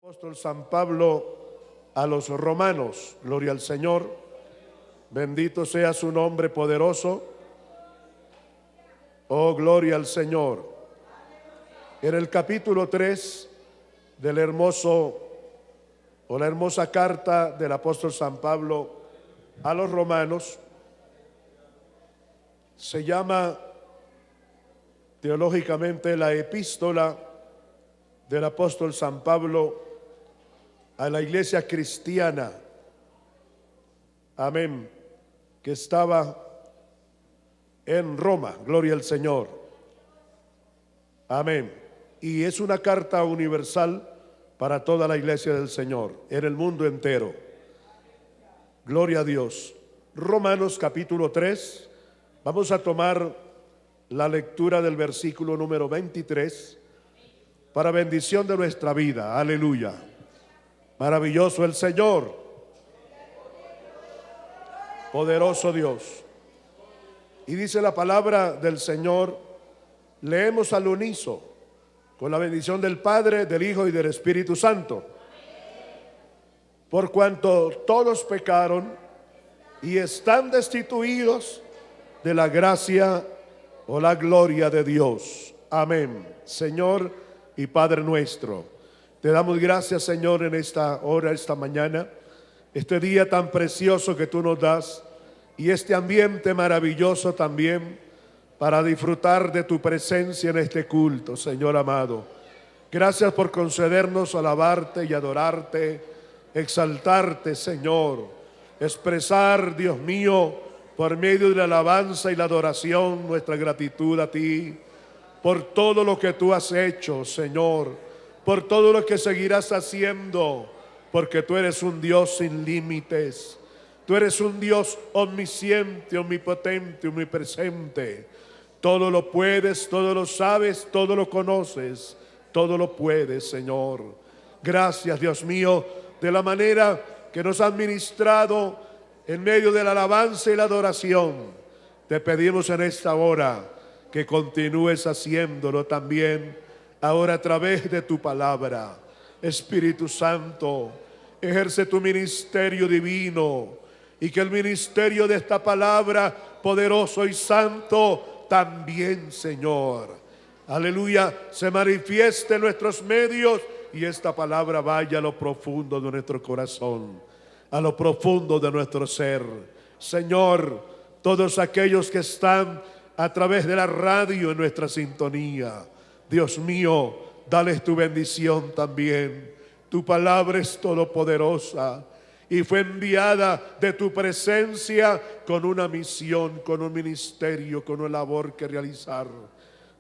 Apóstol San Pablo a los romanos. Gloria al Señor. Bendito sea su nombre poderoso. Oh, gloria al Señor. En el capítulo 3 del la hermosa carta del apóstol San Pablo a los romanos, se llama teológicamente la epístola del apóstol San Pablo a la iglesia cristiana, amén, que estaba en Roma. Gloria al Señor, amén. Y es una carta universal para toda la iglesia del Señor en el mundo entero. Gloria a Dios. Romanos capítulo 3, vamos a tomar la lectura del versículo número 23 para bendición de nuestra vida. Aleluya. Maravilloso el Señor, poderoso Dios. Y dice la palabra del Señor, leemos al unísono, con la bendición del Padre, del Hijo y del Espíritu Santo. Por cuanto todos pecaron y están destituidos de la gracia o la gloria de Dios. Amén. Señor y Padre nuestro, te damos gracias, Señor, en esta hora, esta mañana, este día tan precioso que tú nos das y este ambiente maravilloso también para disfrutar de tu presencia en este culto, Señor amado. Gracias por concedernos alabarte y adorarte, exaltarte, Señor, expresar, Dios mío, por medio de la alabanza y la adoración, nuestra gratitud a ti, por todo lo que tú has hecho, Señor, por todo lo que seguirás haciendo, porque tú eres un Dios sin límites. Tú eres un Dios omnisciente, omnipotente, omnipresente. Todo lo puedes, todo lo sabes, todo lo conoces, todo lo puedes, Señor. Gracias, Dios mío, de la manera que nos has ministrado en medio de la alabanza y la adoración. Te pedimos en esta hora que continúes haciéndolo también ahora a través de tu palabra. Espíritu Santo, ejerce tu ministerio divino y que el ministerio de esta palabra poderoso y santo también, Señor, aleluya, se manifieste en nuestros medios y esta palabra vaya a lo profundo de nuestro corazón, a lo profundo de nuestro ser. Señor, todos aquellos que están a través de la radio en nuestra sintonía, Dios mío, dales tu bendición también. Tu palabra es todopoderosa y fue enviada de tu presencia con una misión, con un ministerio, con una labor que realizar.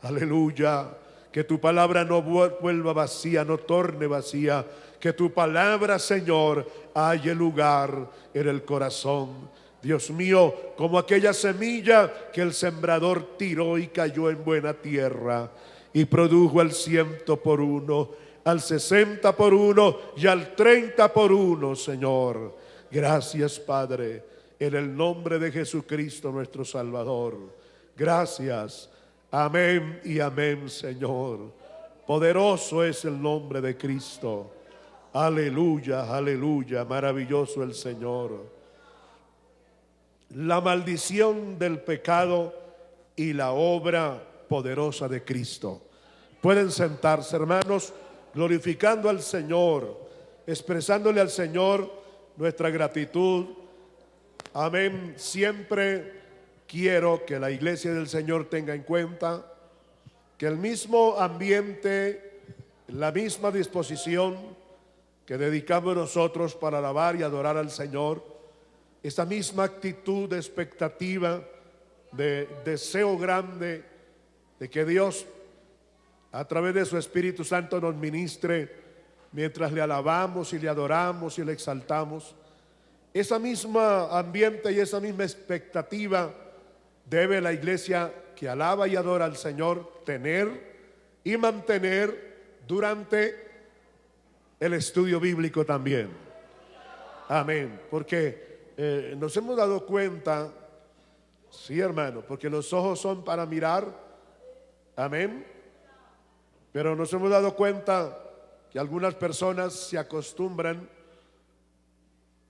Aleluya. Que tu palabra no vuelva vacía, no torne vacía. Que tu palabra, Señor, haya lugar en el corazón. Dios mío, como aquella semilla que el sembrador tiró y cayó en buena tierra y produjo al 100 por 1, al 60 por 1 y al 30 por 1, Señor. Gracias, Padre, en el nombre de Jesucristo nuestro Salvador. Gracias. Amén y amén, Señor. Poderoso es el nombre de Cristo. Aleluya, aleluya, maravilloso el Señor. La maldición del pecado y la obra poderosa de Cristo. Pueden sentarse, hermanos, glorificando al Señor, expresándole al Señor nuestra gratitud. Amén. Siempre quiero que la iglesia del Señor tenga en cuenta que el mismo ambiente, la misma disposición que dedicamos nosotros para alabar y adorar al Señor, esta misma actitud de expectativa, de deseo grande de que Dios a través de su Espíritu Santo nos ministre mientras le alabamos y le adoramos y le exaltamos. Esa misma ambiente y esa misma expectativa debe la iglesia que alaba y adora al Señor tener y mantener durante el estudio bíblico también. Amén. Porque nos hemos dado cuenta, sí, hermano, porque los ojos son para mirar, amén, pero nos hemos dado cuenta que algunas personas se acostumbran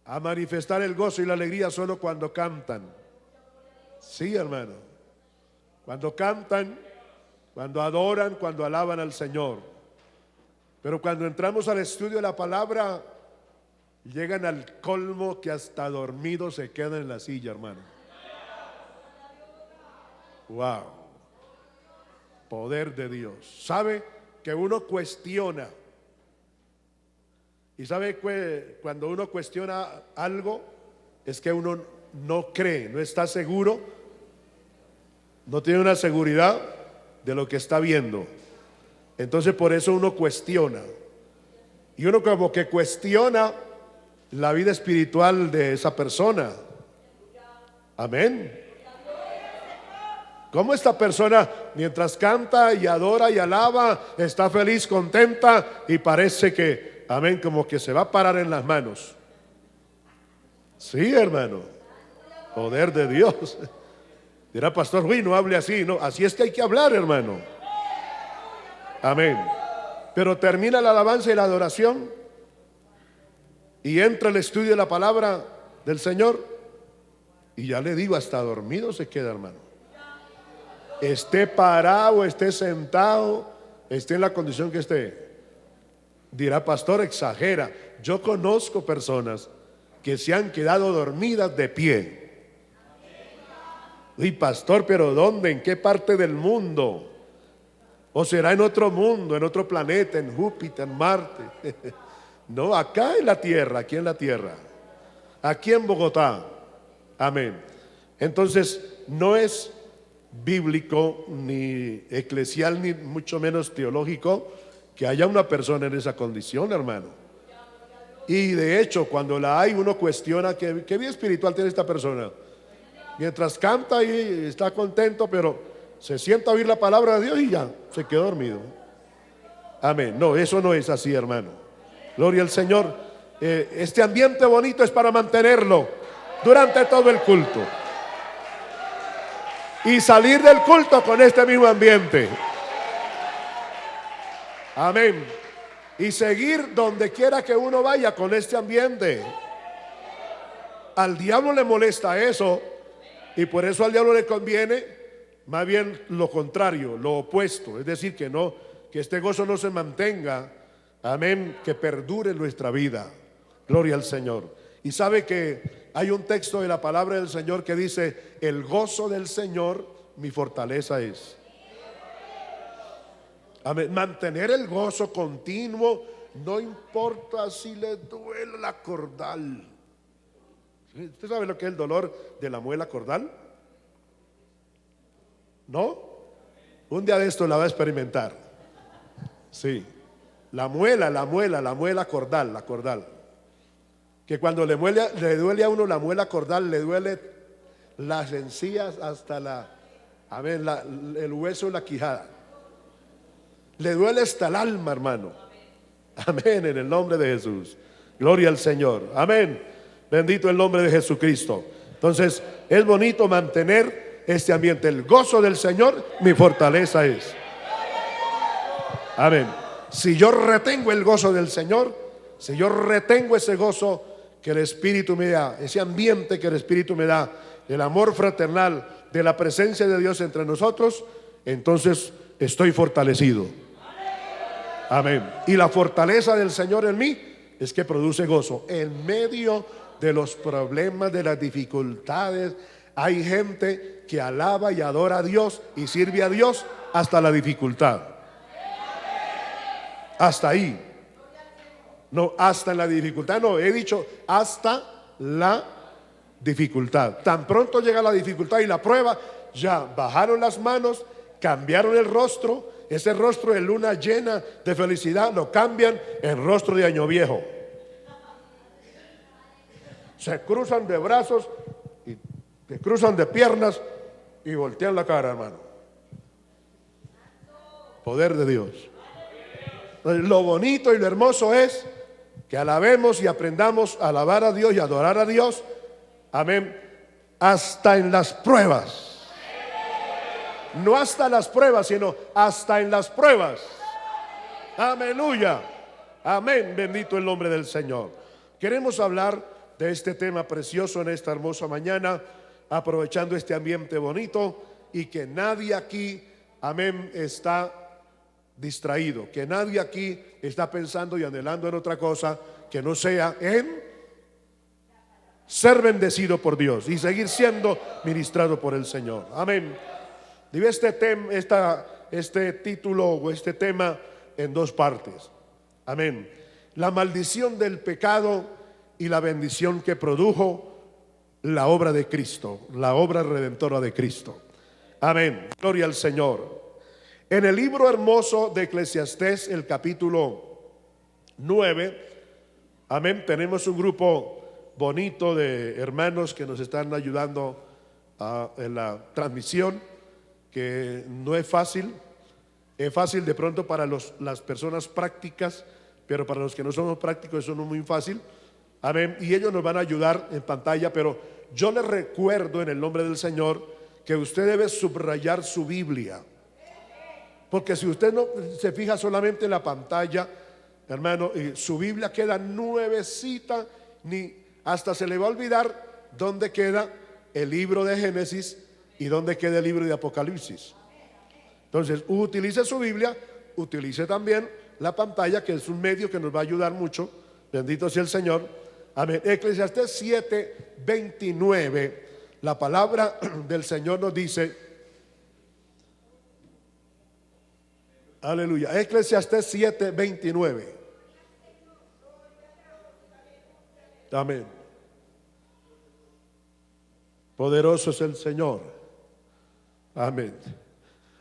a manifestar el gozo y la alegría solo cuando cantan. Sí, hermano, cuando cantan, cuando adoran, cuando alaban al Señor. Pero cuando entramos al estudio de la palabra, llegan al colmo que hasta dormidos se quedan en la silla, hermano. Wow, poder de Dios. ¿Sabe que uno cuestiona? Y sabe que cuando uno cuestiona algo, es que uno no cree, no está seguro, no tiene una seguridad de lo que está viendo. Entonces por eso uno cuestiona. Y uno como que cuestiona la vida espiritual de esa persona. Amén. ¿Cómo esta persona, mientras canta y adora y alaba, está feliz, contenta y parece que, amén, como que se va a parar en las manos? Sí, hermano, poder de Dios. Dirá, pastor, uy, no hable así. No, así es que hay que hablar, hermano. Amén. Pero termina la alabanza y la adoración y entra el estudio de la palabra del Señor y ya le digo, hasta dormido se queda, hermano. Esté parado, esté sentado, esté en la condición que esté. Dirá, pastor, exagera. Yo conozco personas que se han quedado dormidas de pie. Uy, pastor, pero ¿dónde? ¿En qué parte del mundo? ¿O será en otro mundo, en otro planeta, en Júpiter, en Marte? No, acá en la tierra, aquí en la tierra, aquí en Bogotá. Amén. Entonces, no es bíblico, ni eclesial, ni mucho menos teológico que haya una persona en esa condición, hermano. Y de hecho, cuando la hay, uno cuestiona qué vida espiritual tiene esta persona. Mientras canta y está contento, pero se sienta a oír la palabra de Dios y ya se quedó dormido. Amén. No, eso no es así, hermano. Gloria al Señor. Este ambiente bonito es para mantenerlo durante todo el culto y salir del culto con este mismo ambiente. Amén. Y seguir donde quiera que uno vaya con este ambiente. Al diablo le molesta eso, y por eso al diablo le conviene más bien lo contrario, lo opuesto. Es decir, que este gozo no se mantenga. Amén. Que perdure en nuestra vida. Gloria al Señor. Y sabe que hay un texto de la palabra del Señor que dice: el gozo del Señor mi fortaleza es. Amén. Mantener el gozo continuo, no importa si le duele la cordal. ¿Usted sabe lo que es el dolor de la muela cordal? ¿No? Un día de esto la va a experimentar. Sí. La muela cordal, la cordal. Que cuando le duele a uno la muela cordal, le duele las encías hasta el hueso de la quijada. Le duele hasta el alma, hermano. Amén, en el nombre de Jesús. Gloria al Señor. Amén. Bendito el nombre de Jesucristo. Entonces, es bonito mantener este ambiente. El gozo del Señor, mi fortaleza es. Amén. Si yo retengo el gozo del Señor, si yo retengo ese gozo que el Espíritu me da, ese ambiente que el Espíritu me da, el amor fraternal, de la presencia de Dios entre nosotros, entonces estoy fortalecido. Amén. Y la fortaleza del Señor en mí es que produce gozo. En medio de los problemas, de las dificultades, hay gente que alaba y adora a Dios y sirve a Dios hasta la dificultad. Hasta ahí. No, hasta en la dificultad. No, he dicho hasta la dificultad. Tan pronto llega la dificultad y la prueba, ya bajaron las manos, cambiaron el rostro. Ese rostro de luna llena de felicidad lo cambian en rostro de año viejo. Se cruzan de brazos y se cruzan de piernas y voltean la cara, hermano. Poder de Dios. Lo bonito y lo hermoso es que alabemos y aprendamos a alabar a Dios y adorar a Dios. Amén. Hasta en las pruebas. No hasta las pruebas, sino hasta en las pruebas. Aleluya. Amén, bendito el nombre del Señor. Queremos hablar de este tema precioso en esta hermosa mañana, aprovechando este ambiente bonito y que nadie aquí, amén, está distraído, que nadie aquí está pensando y anhelando en otra cosa que no sea en ser bendecido por Dios y seguir siendo ministrado por el Señor. Amén. Digo este título o este tema en dos partes. Amén. La maldición del pecado y la bendición que produjo la obra de Cristo, la obra redentora de Cristo. Amén. Gloria al Señor. En el libro hermoso de Eclesiastés, el capítulo 9, amén, tenemos un grupo bonito de hermanos que nos están ayudando en la transmisión, que no es fácil de pronto para las personas prácticas, pero para los que no somos prácticos eso no es muy fácil. Amén. Y ellos nos van a ayudar en pantalla, pero yo les recuerdo en el nombre del Señor que usted debe subrayar su Biblia, porque si usted no se fija solamente en la pantalla, hermano, su Biblia queda nuevecita, ni hasta se le va a olvidar dónde queda el libro de Génesis y dónde queda el libro de Apocalipsis. Entonces, utilice su Biblia, utilice también la pantalla, que es un medio que nos va a ayudar mucho. Bendito sea el Señor. Amén. Eclesiastés 7:29, la palabra del Señor nos dice, aleluya, Eclesiastés 7:29. Amén. Poderoso es el Señor. Amén.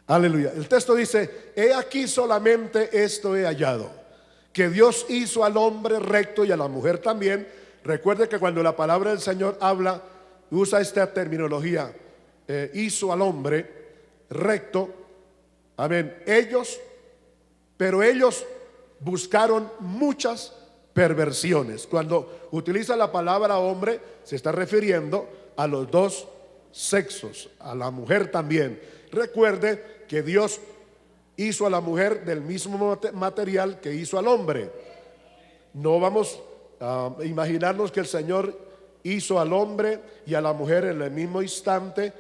Aleluya. El texto dice: he aquí solamente esto he hallado, que Dios hizo al hombre recto y a la mujer también. Recuerde que cuando la palabra del Señor habla, usa esta terminología, hizo al hombre recto. Amén. Pero ellos buscaron muchas perversiones. Cuando utiliza la palabra hombre, se está refiriendo a los dos sexos, a la mujer también. Recuerde que Dios hizo a la mujer del mismo material que hizo al hombre. No vamos a imaginarnos que el Señor hizo al hombre y a la mujer en el mismo instante,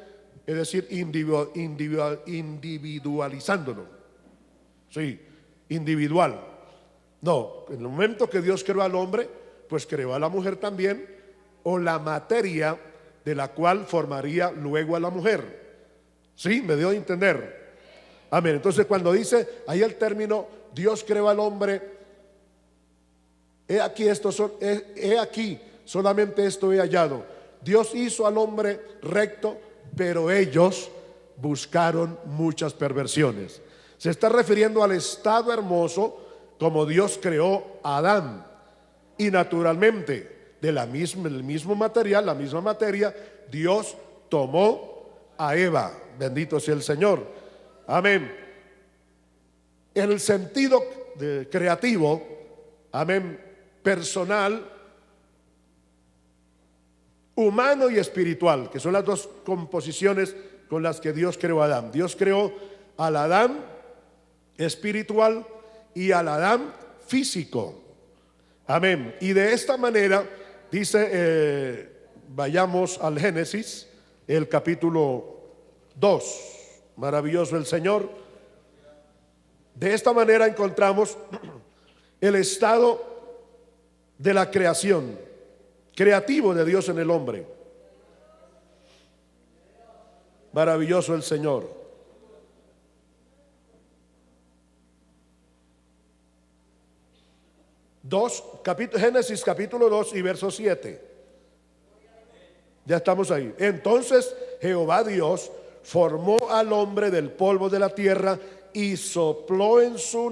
es decir, individualizándolo. Sí, individual. No, en el momento que Dios creó al hombre, pues creó a la mujer también, o la materia de la cual formaría luego a la mujer. ¿Sí? ¿Me dio a entender? Amén. Entonces cuando dice ahí el término Dios creó al hombre, he aquí solamente esto he hallado. Dios hizo al hombre recto, pero ellos buscaron muchas perversiones. Se está refiriendo al estado hermoso como Dios creó a Adán, y naturalmente del mismo material, la misma materia, Dios tomó a Eva. Bendito sea el Señor. Amén. En el sentido creativo, amén, personal, humano y espiritual, que son las dos composiciones con las que Dios creó a Adán. Dios creó al Adán espiritual y al Adán físico. Amén. Y de esta manera dice, vayamos al Génesis, el capítulo 2. Maravilloso el Señor. De esta manera encontramos el estado de la creación creativo de Dios en el hombre. Maravilloso el Señor. Génesis capítulo 2 y verso 7. Ya estamos ahí. Entonces Jehová Dios formó al hombre del polvo de la tierra y sopló en su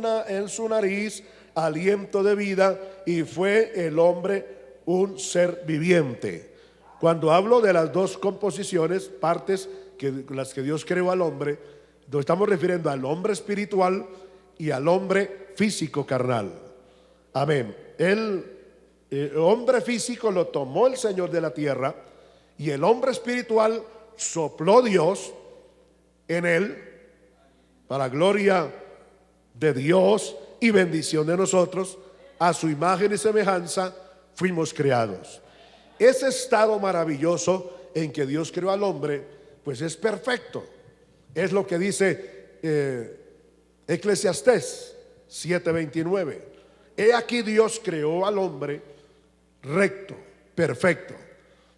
nariz aliento de vida, y fue el hombre un ser viviente. Cuando hablo de las dos composiciones, partes las que Dios creó al hombre, nos estamos refiriendo al hombre espiritual y al hombre físico carnal. Amén. El hombre físico lo tomó el Señor de la tierra, y el hombre espiritual sopló Dios en él, para gloria de Dios y bendición de nosotros, a su imagen y semejanza fuimos creados. Ese estado maravilloso en que Dios creó al hombre, pues es perfecto. Es lo que dice Eclesiastés 7:29. He aquí Dios creó al hombre recto, perfecto,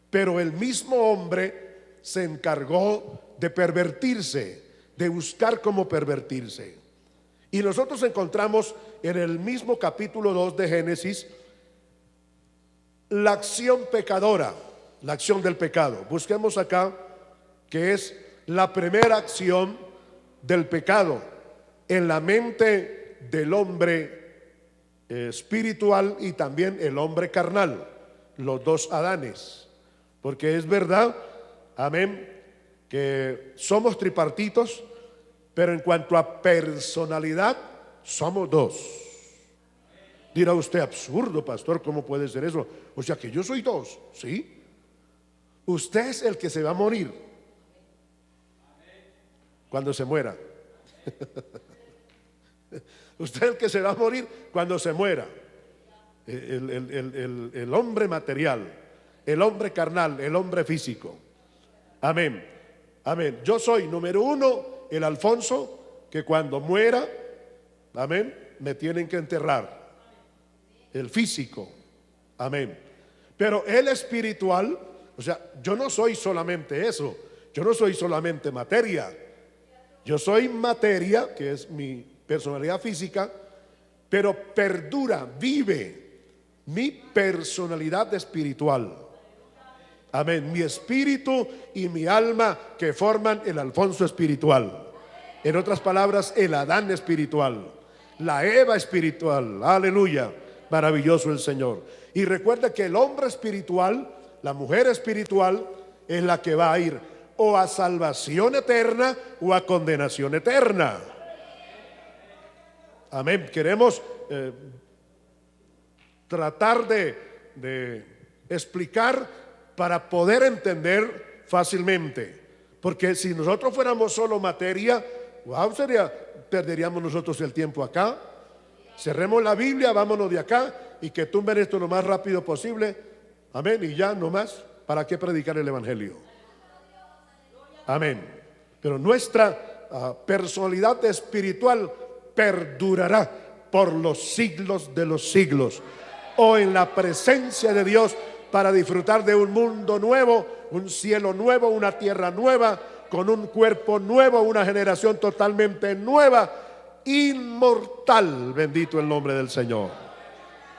pero el mismo hombre se encargó de pervertirse, de buscar cómo pervertirse. Y nosotros encontramos en el mismo capítulo 2 de Génesis la acción pecadora, la acción del pecado. Busquemos acá que es la primera acción del pecado en la mente del hombre espiritual y también el hombre carnal, los dos Adanes. Porque es verdad, amén, que somos tripartitos, pero en cuanto a personalidad somos dos. Dirá usted, absurdo, pastor, ¿cómo puede ser eso? O sea que yo soy dos, ¿sí? Usted es el que se va a morir cuando se muera. Usted es el que se va a morir cuando se muera. El hombre material, el hombre carnal, el hombre físico. Amén. Amén. Yo soy, número uno, el Alfonso, que cuando muera, amén, me tienen que enterrar. El físico, amén. Pero el espiritual, o sea, yo no soy solamente eso. Yo no soy solamente materia. Yo soy materia, que es mi personalidad física, pero perdura, vive mi personalidad espiritual. Amén. Mi espíritu y mi alma que forman el Alfonso espiritual. En otras palabras, el Adán espiritual, la Eva espiritual. Aleluya. Maravilloso el Señor. Y recuerda que el hombre espiritual, la mujer espiritual, es la que va a ir o a salvación eterna o a condenación eterna. Amén. Queremos tratar de explicar para poder entender fácilmente. Porque si nosotros fuéramos solo materia, wow, perderíamos nosotros el tiempo acá. Cerremos la Biblia, vámonos de acá y que tumben esto lo más rápido posible. Amén. Y ya no más, ¿para qué predicar el evangelio? Amén. Pero nuestra personalidad espiritual perdurará por los siglos de los siglos, o en la presencia de Dios, para disfrutar de un mundo nuevo, un cielo nuevo, una tierra nueva, con un cuerpo nuevo, una generación totalmente nueva, inmortal. Bendito el nombre del Señor.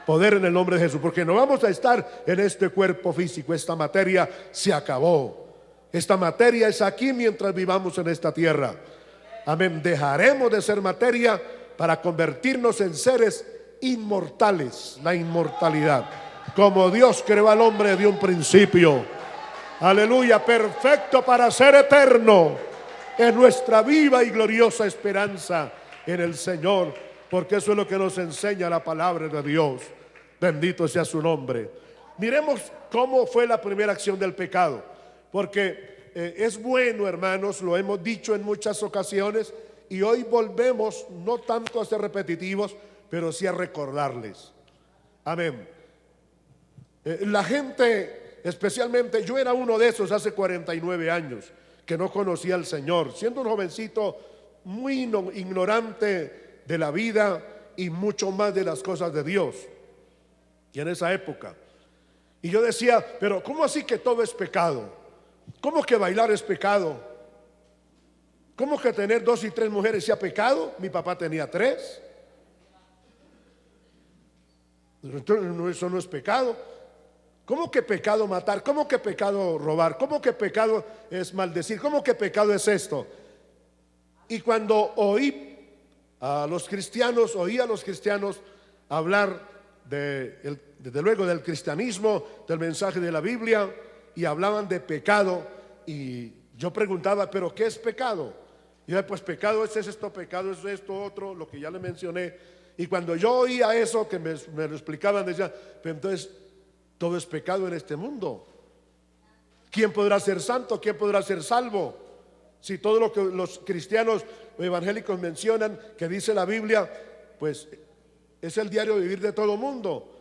Poder en el nombre de Jesús, porque no vamos a estar en este cuerpo físico. Esta materia se acabó. Esta materia es aquí mientras vivamos en esta tierra. Amén. Dejaremos de ser materia para convertirnos en seres inmortales. La inmortalidad, como Dios creó al hombre de un principio. Aleluya. Perfecto para ser eterno. Es nuestra viva y gloriosa esperanza en el Señor, porque eso es lo que nos enseña la palabra de Dios. Bendito sea su nombre. Miremos cómo fue la primera acción del pecado, porque es bueno, hermanos, lo hemos dicho en muchas ocasiones, y hoy volvemos no tanto a ser repetitivos, pero sí a recordarles. Amén. La gente, especialmente yo, era uno de esos hace 49 años que no conocía al Señor, siendo un jovencito muy ignorante de la vida y mucho más de las cosas de Dios. Y en esa época, y yo decía, pero ¿cómo así que todo es pecado? ¿Cómo que bailar es pecado? ¿Cómo que tener 2 y 3 mujeres sea pecado? Mi papá tenía 3. Entonces, eso no es pecado. ¿Cómo que pecado matar? ¿Cómo que pecado robar? ¿Cómo que pecado es maldecir? ¿Cómo que pecado es esto? Y cuando oí a los cristianos hablar desde luego del cristianismo, del mensaje de la Biblia, y hablaban de pecado, y yo preguntaba, ¿pero qué es pecado? Y yo, pues pecado es esto, pecado es esto, otro, lo que ya le mencioné. Y cuando yo oía eso, que me lo explicaban, decía, pero entonces todo es pecado en este mundo. ¿Quién podrá ser santo? ¿Quién podrá ser salvo? Si todo lo que los cristianos evangélicos mencionan, que dice la Biblia, pues es el diario vivir de todo mundo.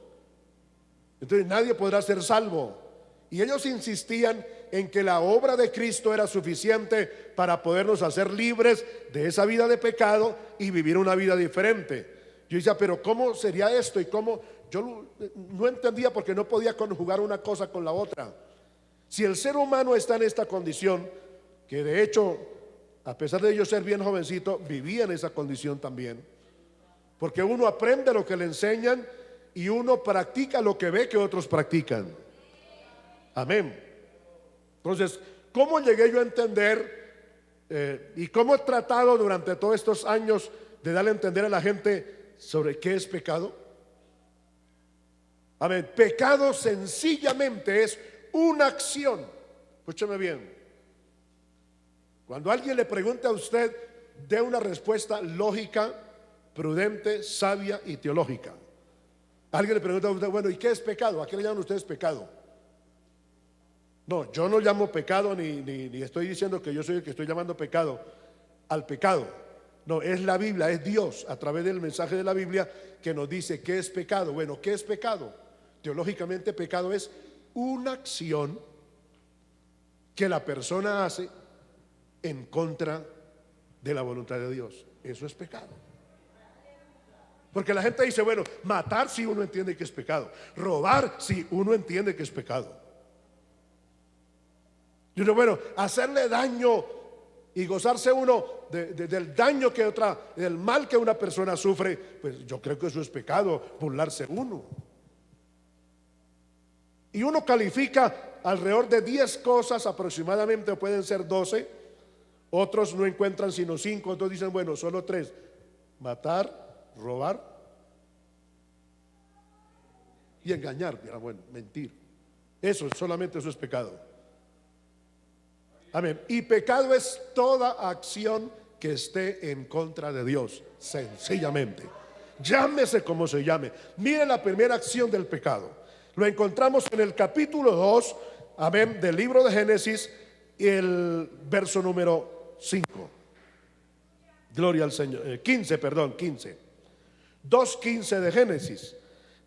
Entonces nadie podrá ser salvo. Y ellos insistían en que la obra de Cristo era suficiente para podernos hacer libres de esa vida de pecado y vivir una vida diferente. Yo decía, pero ¿cómo sería esto? Y cómo, yo no entendía, porque no podía conjugar una cosa con la otra. Si el ser humano está en esta condición, que de hecho, a pesar de yo ser bien jovencito, vivía en esa condición también, porque uno aprende lo que le enseñan y uno practica lo que ve que otros practican. Amén. Entonces, ¿cómo llegué yo a entender y cómo he tratado durante todos estos años de darle a entender a la gente sobre qué es pecado? Amén. Pecado sencillamente es una acción. Escúcheme bien. Cuando alguien le pregunte a usted, dé una respuesta lógica, prudente, sabia y teológica. Alguien le pregunta a usted, bueno, ¿y qué es pecado? ¿A qué le llaman ustedes pecado? No, yo no llamo pecado ni estoy diciendo que yo soy el que estoy llamando pecado al pecado. No, es la Biblia, es Dios a través del mensaje de la Biblia que nos dice qué es pecado. Bueno, ¿qué es pecado? Teológicamente, pecado es una acción que la persona hace en contra de la voluntad de Dios. Eso es pecado. Porque la gente dice, bueno, matar sí uno entiende que es pecado, robar sí uno entiende que es pecado. Yo digo, bueno, hacerle daño y gozarse uno del daño que del mal que una persona sufre, pues yo creo que eso es pecado, burlarse uno. Y uno califica alrededor de 10 cosas aproximadamente, o pueden ser 12. Otros no encuentran sino 5, otros dicen, bueno, solo 3: matar, robar y engañar. Mira, bueno, mentir. Solamente eso es pecado. Amén. Y pecado es toda acción que esté en contra de Dios, sencillamente. Llámese como se llame. Mire la primera acción del pecado. Lo encontramos en el capítulo 2, amén, del libro de Génesis, y el verso número 5. Gloria al Señor. 15. 2:15 de Génesis.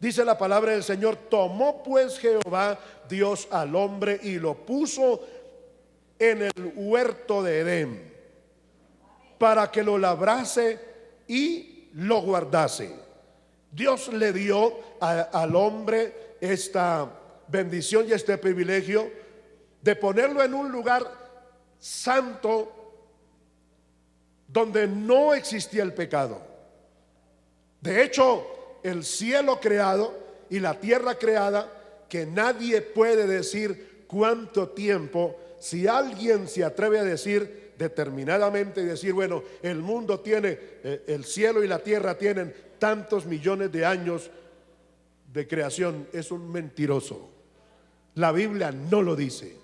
Dice la palabra del Señor: tomó pues Jehová Dios al hombre y lo puso en el huerto de Edén para que lo labrase y lo guardase. Dios le dio al hombre esta bendición y este privilegio de ponerlo en un lugar santo donde no existía el pecado. De hecho, el cielo creado y la tierra creada, que nadie puede decir cuánto tiempo. Si alguien se atreve a decir determinadamente y decir, bueno, el mundo tiene, el cielo y la tierra tienen tantos millones de años de creación, es un mentiroso. La Biblia no lo dice.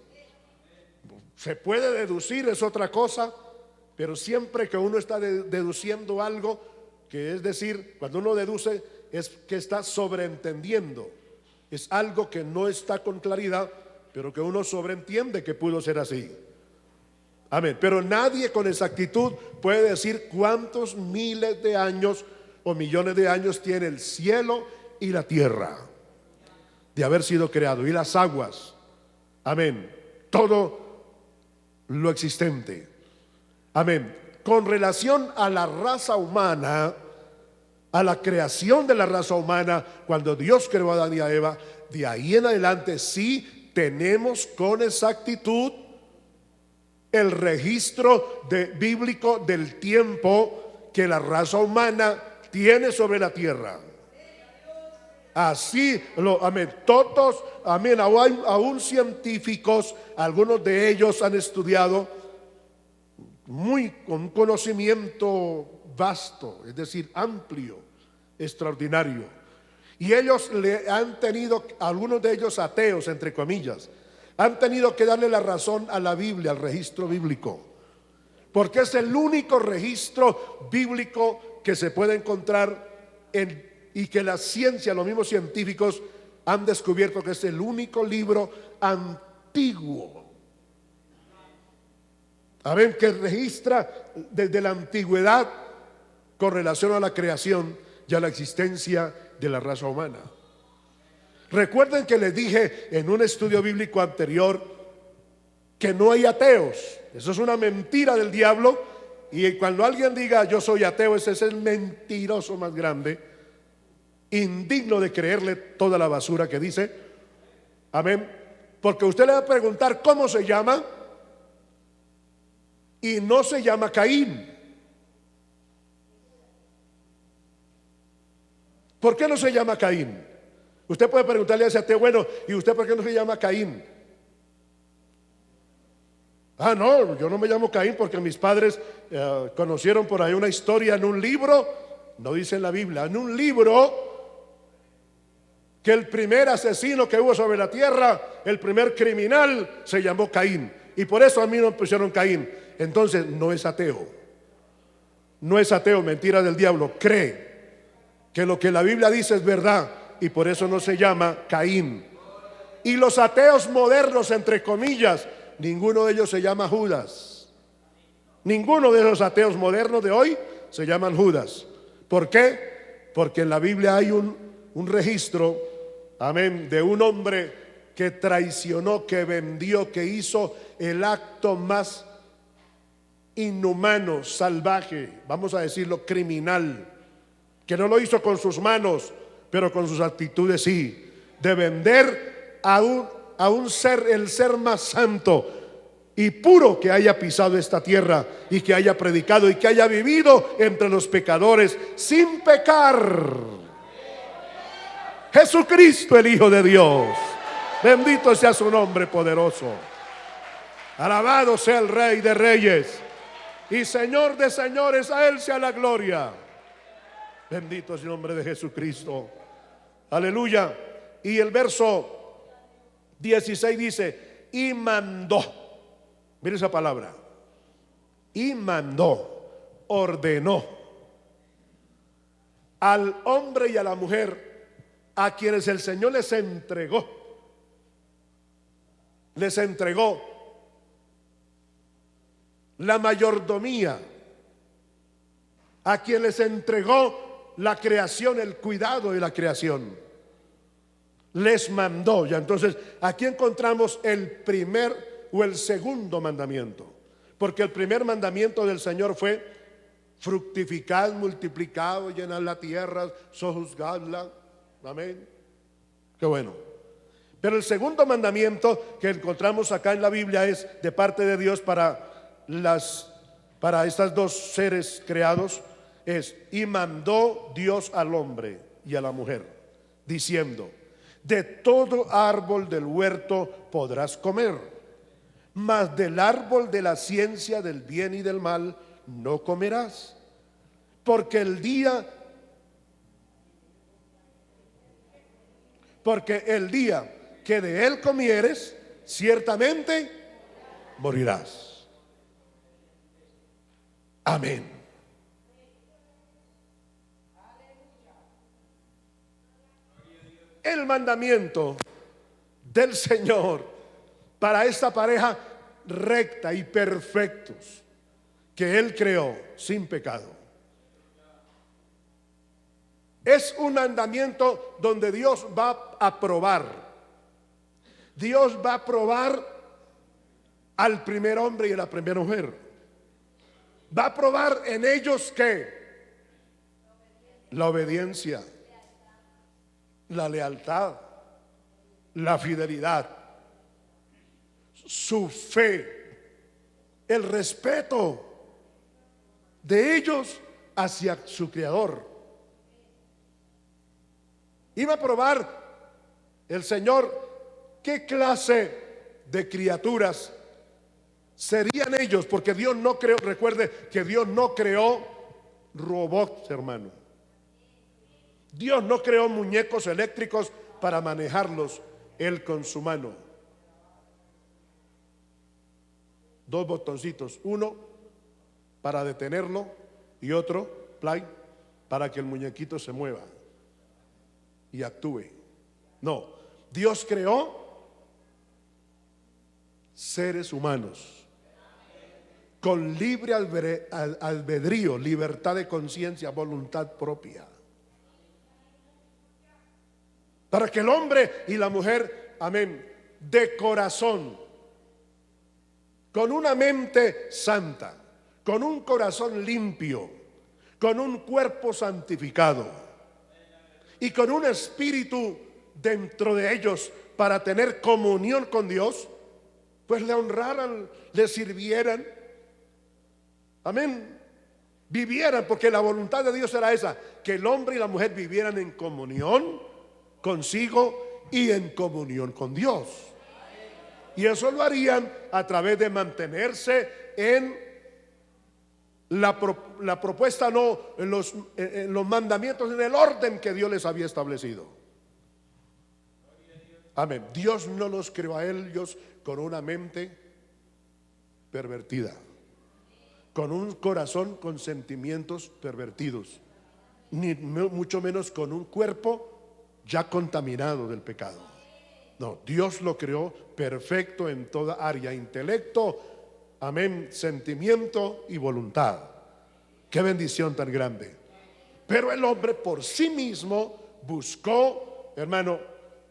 Se puede deducir, es otra cosa, pero siempre que uno está deduciendo algo, que es decir, cuando uno deduce, es que está sobreentendiendo. Es algo que no está con claridad, pero que uno sobreentiende que pudo ser así. Amén. Pero nadie con exactitud puede decir cuántos miles de años o millones de años tiene el cielo y la tierra de haber sido creado, y las aguas. Amén. Todo lo existente. Amén. Con relación a la raza humana, a la creación de la raza humana, cuando Dios creó a Adán y a Eva, de ahí en adelante sí tenemos con exactitud el registro bíblico del tiempo que la raza humana tiene sobre la tierra. Así amén. Todos, amén, aún científicos, algunos de ellos han estudiado con un conocimiento vasto, es decir, amplio, extraordinario. Y ellos le han tenido, algunos de ellos ateos, entre comillas, han tenido que darle la razón a la Biblia, al registro bíblico, porque es el único registro bíblico que se puede encontrar y que la ciencia, los mismos científicos han descubierto que es el único libro antiguo, a ver, que registra desde la antigüedad con relación a la creación y a la existencia de la raza humana. Recuerden que les dije en un estudio bíblico anterior que no hay ateos. Eso es una mentira del diablo, y cuando alguien diga yo soy ateo, ese es el mentiroso más grande, indigno de creerle toda la basura que dice. Amén. Porque usted le va a preguntar cómo se llama, y no se llama Caín. ¿Por qué no se llama Caín? Usted puede preguntarle a ese ateo, bueno, ¿y usted por qué no se llama Caín? Ah, no, yo no me llamo Caín porque mis padres conocieron por ahí una historia en un libro, no dice en la Biblia, en un libro, que el primer asesino que hubo sobre la tierra, el primer criminal, se llamó Caín, y por eso a mí me pusieron Caín. Entonces no es ateo, no es ateo, mentira del diablo, cree que lo que la Biblia dice es verdad, y por eso no se llama Caín. Y los ateos modernos, entre comillas, ninguno de ellos se llama Judas. Ninguno de los ateos modernos de hoy se llaman Judas. ¿Por qué? Porque en la Biblia hay un registro, amén, de un hombre que traicionó, que vendió, que hizo el acto más inhumano, salvaje, vamos a decirlo, criminal, que no lo hizo con sus manos, pero con sus actitudes sí, de vender a un ser, el ser más santo y puro que haya pisado esta tierra, y que haya predicado y que haya vivido entre los pecadores sin pecar. Jesucristo, el Hijo de Dios. Bendito sea su nombre poderoso. Alabado sea el Rey de Reyes y Señor de señores. A Él sea la gloria. Bendito es el nombre de Jesucristo. Aleluya. Y el verso 16 dice: y mandó. Mire esa palabra. Y mandó, ordenó al hombre y a la mujer, a quienes el Señor les entregó la mayordomía, a quien les entregó la creación, el cuidado de la creación. Les mandó. Ya entonces aquí encontramos el primer o el segundo mandamiento, porque el primer mandamiento del Señor fue: fructificad, multiplicad, llenad la tierra, sojuzgadla. Amén. Qué bueno. Pero el segundo mandamiento que encontramos acá en la Biblia es de parte de Dios para estos dos seres creados. Es: y mandó Dios al hombre y a la mujer, diciendo: de todo árbol del huerto podrás comer, mas del árbol de la ciencia del bien y del mal no comerás, porque el día que de él comieres, ciertamente morirás. Amén. El mandamiento del Señor para esta pareja recta y perfectos que Él creó sin pecado es un mandamiento donde Dios va a probar. Dios va a probar al primer hombre y a la primera mujer. Va a probar en ellos ¿qué? La obediencia, la lealtad, la fidelidad, su fe, el respeto de ellos hacia su Creador. Iba a probar el Señor qué clase de criaturas serían ellos, porque Dios no creó, recuerde que Dios no creó robots, hermano. Dios no creó muñecos eléctricos para manejarlos Él con su mano. Dos botoncitos, uno para detenerlo y otro, play, para que el muñequito se mueva y actúe. No, Dios creó seres humanos con libre albedrío, libertad de conciencia, voluntad propia. para que el hombre y la mujer, amén, de corazón, con una mente santa, con un corazón limpio, con un cuerpo santificado y con un espíritu dentro de ellos para tener comunión con Dios, pues le honraran, le sirvieran, amén, vivieran, porque la voluntad de Dios era esa, que el hombre y la mujer vivieran en comunión consigo y en comunión con Dios. Y eso lo harían a través de mantenerse en la propuesta, no en los mandamientos, en el orden que Dios les había establecido. Amén. Dios no los creó a ellos con una mente pervertida, con un corazón con sentimientos pervertidos, ni mucho menos con un cuerpo ya contaminado del pecado. No, Dios lo creó perfecto en toda área: intelecto, amén, sentimiento y voluntad. Qué bendición tan grande. Pero el hombre por sí mismo buscó, hermano,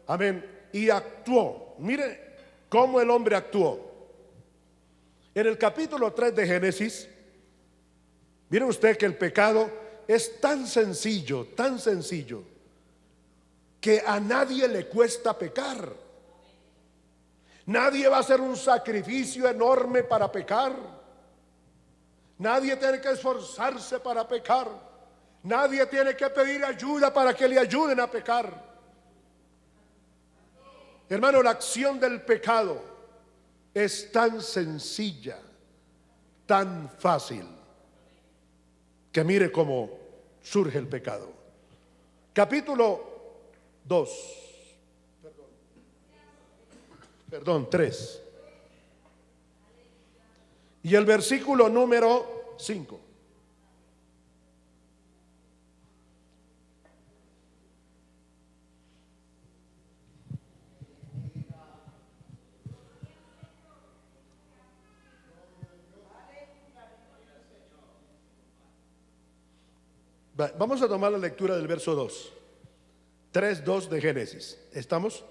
amén, y actuó. Mire cómo el hombre actuó. En el capítulo 3 de Génesis, mire usted que el pecado es tan sencillo, que a nadie le cuesta pecar. Nadie va a hacer un sacrificio enorme para pecar. Nadie tiene que esforzarse para pecar. Nadie tiene que pedir ayuda para que le ayuden a pecar. Hermano, la acción del pecado es tan sencilla, tan fácil, que mire cómo surge el pecado. Capítulo 3. Y el versículo número 5. Vamos a tomar la lectura del verso 2. 3:2 de Génesis. ¿Estamos?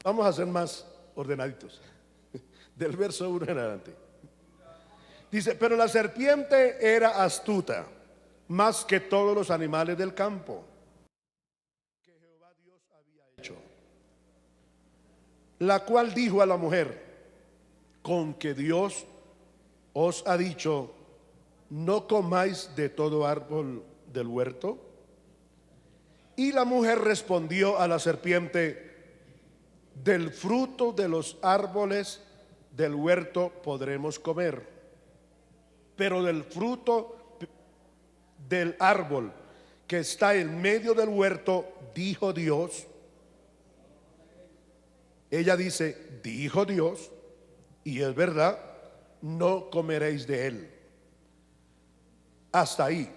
Vamos a ser más ordenaditos. Del verso 1 en adelante. Dice: pero la serpiente era astuta más que todos los animales del campo que Jehová Dios había hecho, la cual dijo a la mujer: con que Dios os ha dicho, no comáis de todo árbol del huerto. Y la mujer respondió a la serpiente: del fruto de los árboles del huerto podremos comer, pero del fruto del árbol que está en medio del huerto, dijo Dios. Ella dice: dijo Dios, y es verdad, no comeréis de él. Hasta ahí.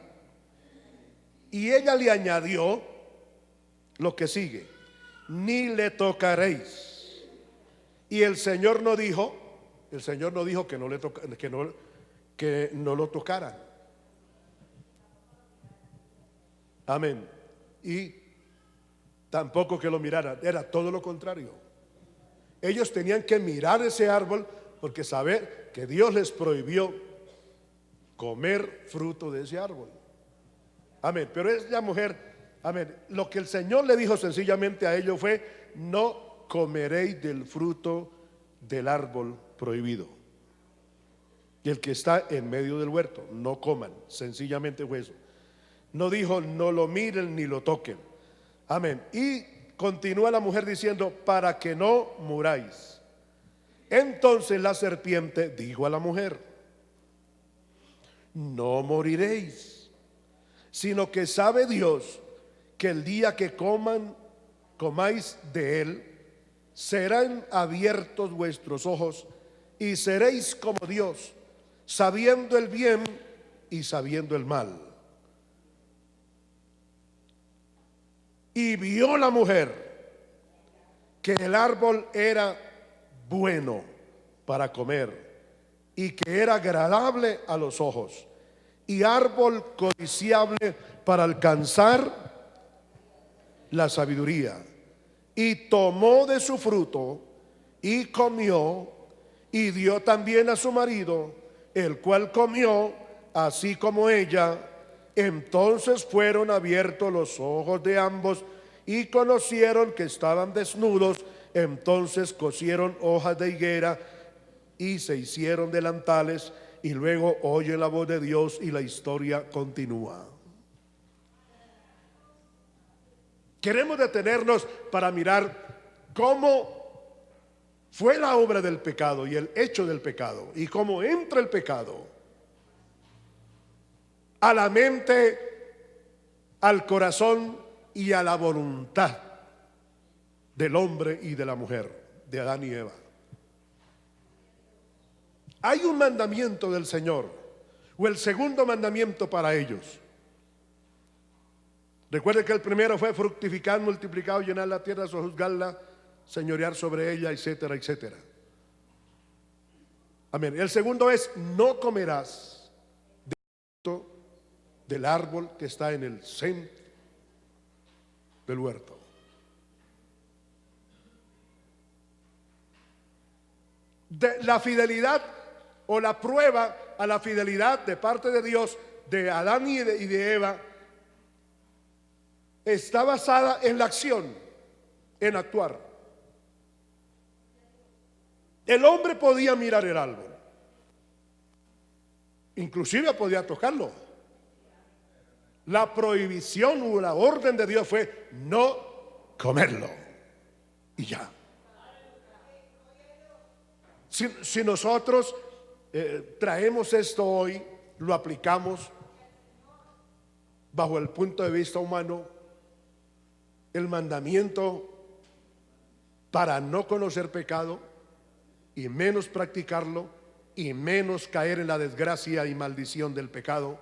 Y ella le añadió lo que sigue: ni le tocaréis. Y el Señor no dijo que no le que no lo tocaran. Amén. Y tampoco que lo miraran, era todo lo contrario. Ellos tenían que mirar ese árbol, porque saber que Dios les prohibió comer fruto de ese árbol. Amén. Pero esa mujer, amén, lo que el Señor le dijo sencillamente a ellos fue: no comeréis del fruto del árbol prohibido, y el que está en medio del huerto, no coman. Sencillamente fue eso. No dijo: no lo miren ni lo toquen. Amén. Y continúa la mujer diciendo: para que no muráis. Entonces la serpiente dijo a la mujer: no moriréis, sino que sabe Dios que el día que comáis de él, serán abiertos vuestros ojos y seréis como Dios, sabiendo el bien y sabiendo el mal. Y vio la mujer que el árbol era bueno para comer y que era agradable a los ojos y árbol codiciable para alcanzar la sabiduría. Y tomó de su fruto y comió, y dio también a su marido, el cual comió, así como ella. Entonces fueron abiertos los ojos de ambos y conocieron que estaban desnudos. Entonces cosieron hojas de higuera y se hicieron delantales, y luego oyen la voz de Dios y la historia continúa. Queremos detenernos para mirar cómo fue la obra del pecado y el hecho del pecado, y cómo entra el pecado a la mente, al corazón y a la voluntad del hombre y de la mujer, de Adán y Eva. Hay un mandamiento del Señor, o el segundo mandamiento para ellos. Recuerde que el primero fue fructificar, multiplicar, llenar la tierra, sojuzgarla, señorear sobre ella, etcétera, etcétera. Amén. El segundo es: no comerás del árbol que está en el centro del huerto. De la fidelidad o la prueba a la fidelidad de parte de Dios de Adán y de Eva está basada en la acción, en actuar. El hombre podía mirar el árbol, inclusive podía tocarlo. La prohibición o la orden de Dios fue no comerlo, y ya. Si nosotros traemos esto hoy, lo aplicamos bajo el punto de vista humano, el mandamiento para no conocer pecado y menos practicarlo y menos caer en la desgracia y maldición del pecado,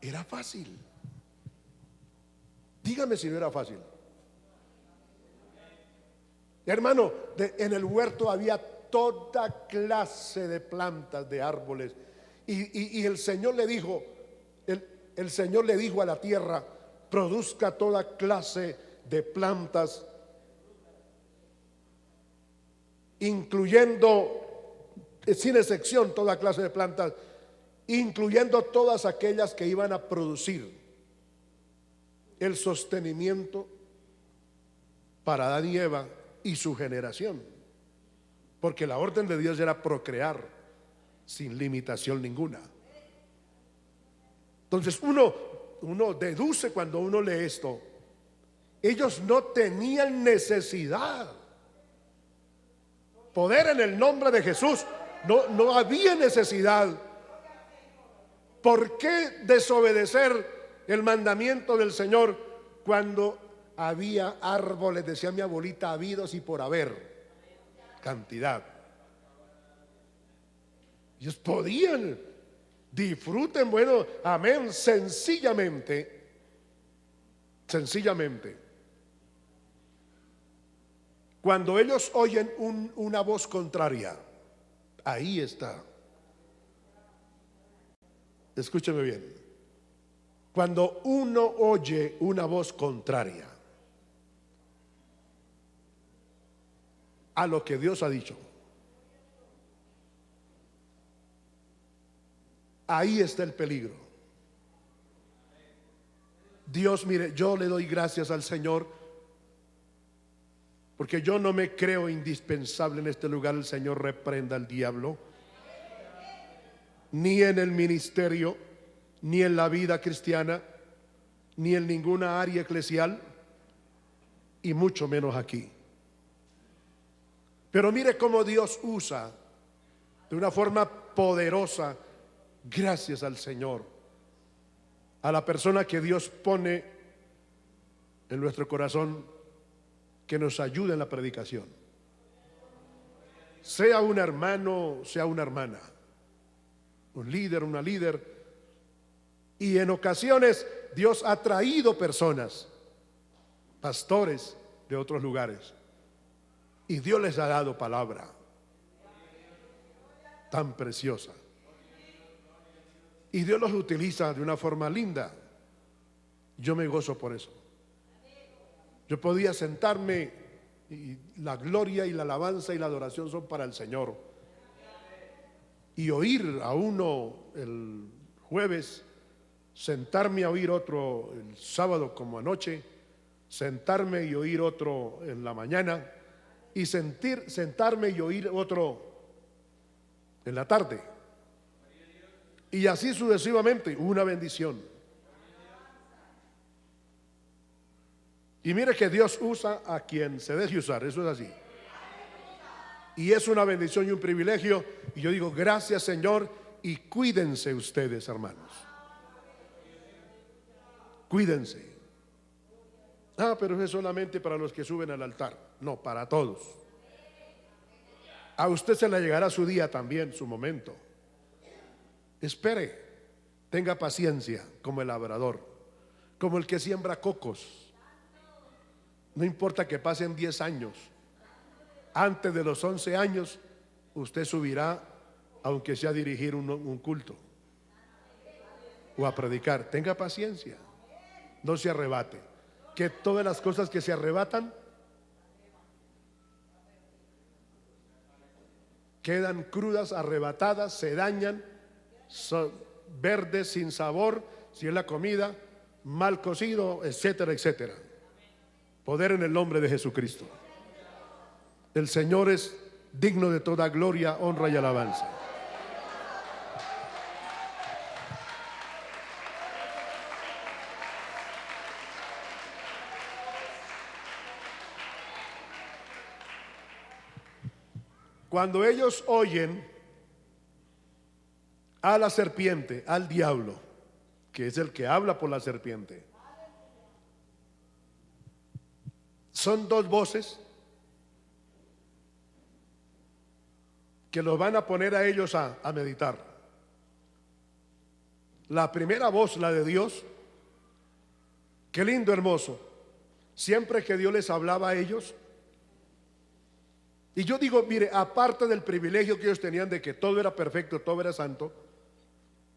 era fácil. Dígame si no era fácil. Hermano, en el huerto había toda clase de plantas, de árboles, y el Señor le dijo, el Señor le dijo a la tierra: produzca toda clase de plantas, incluyendo, sin excepción, toda clase de plantas, incluyendo todas aquellas que iban a producir el sostenimiento para Adán y Eva y su generación, porque la orden de Dios era procrear sin limitación ninguna. Entonces uno deduce cuando uno lee esto: ellos no tenían necesidad. Poder en el nombre de Jesús. No había necesidad. ¿Por qué desobedecer el mandamiento del Señor cuando había árboles? Decía mi abuelita: habidos y por haber, cantidad. Ellos podían, disfruten, bueno, amén, sencillamente. Cuando ellos oyen una voz contraria, ahí está. Escúcheme bien. Cuando uno oye una voz contraria a lo que Dios ha dicho, ahí está el peligro. Dios, mire, yo le doy gracias al Señor porque yo no me creo indispensable en este lugar. El Señor reprenda al diablo, ni en el ministerio, ni en la vida cristiana, ni en ninguna área eclesial, y mucho menos aquí. Pero mire cómo Dios usa de una forma poderosa, gracias al Señor, a la persona que Dios pone en nuestro corazón, que nos ayude en la predicación. Sea un hermano, sea una hermana, un líder, una líder. Y en ocasiones Dios ha traído personas, pastores de otros lugares, y Dios les ha dado palabra tan preciosa. Y Dios los utiliza de una forma linda. Yo me gozo por eso. Yo podía sentarme y la gloria y la alabanza y la adoración son para el Señor. Y oír a uno el jueves, sentarme a oír otro el sábado como anoche, sentarme y oír otro en la mañana y sentarme y oír otro en la tarde. Y así sucesivamente, una bendición. Y mire que Dios usa a quien se deje usar, eso es así. Y es una bendición y un privilegio. Y yo digo, gracias Señor, y cuídense ustedes, hermanos. Cuídense. Pero eso es solamente para los que suben al altar. No, para todos. A usted se le llegará su día también, su momento. Espere, tenga paciencia como el labrador, como el que siembra cocos. No importa que pasen 10 años, antes de los 11 años usted subirá, aunque sea a dirigir un culto o a predicar. Tenga paciencia, no se arrebate, que todas las cosas que se arrebatan quedan crudas, arrebatadas, se dañan, son verdes, sin sabor, si es la comida, mal cocido, etcétera, etcétera. Poder en el nombre de Jesucristo. El Señor es digno de toda gloria, honra y alabanza. Cuando ellos oyen a la serpiente, al diablo, que es el que habla por la serpiente, son dos voces que los van a poner a ellos a meditar. La primera voz, la de Dios, qué lindo, hermoso. Siempre que Dios les hablaba a ellos, y yo digo, mire, aparte del privilegio que ellos tenían de que todo era perfecto, todo era santo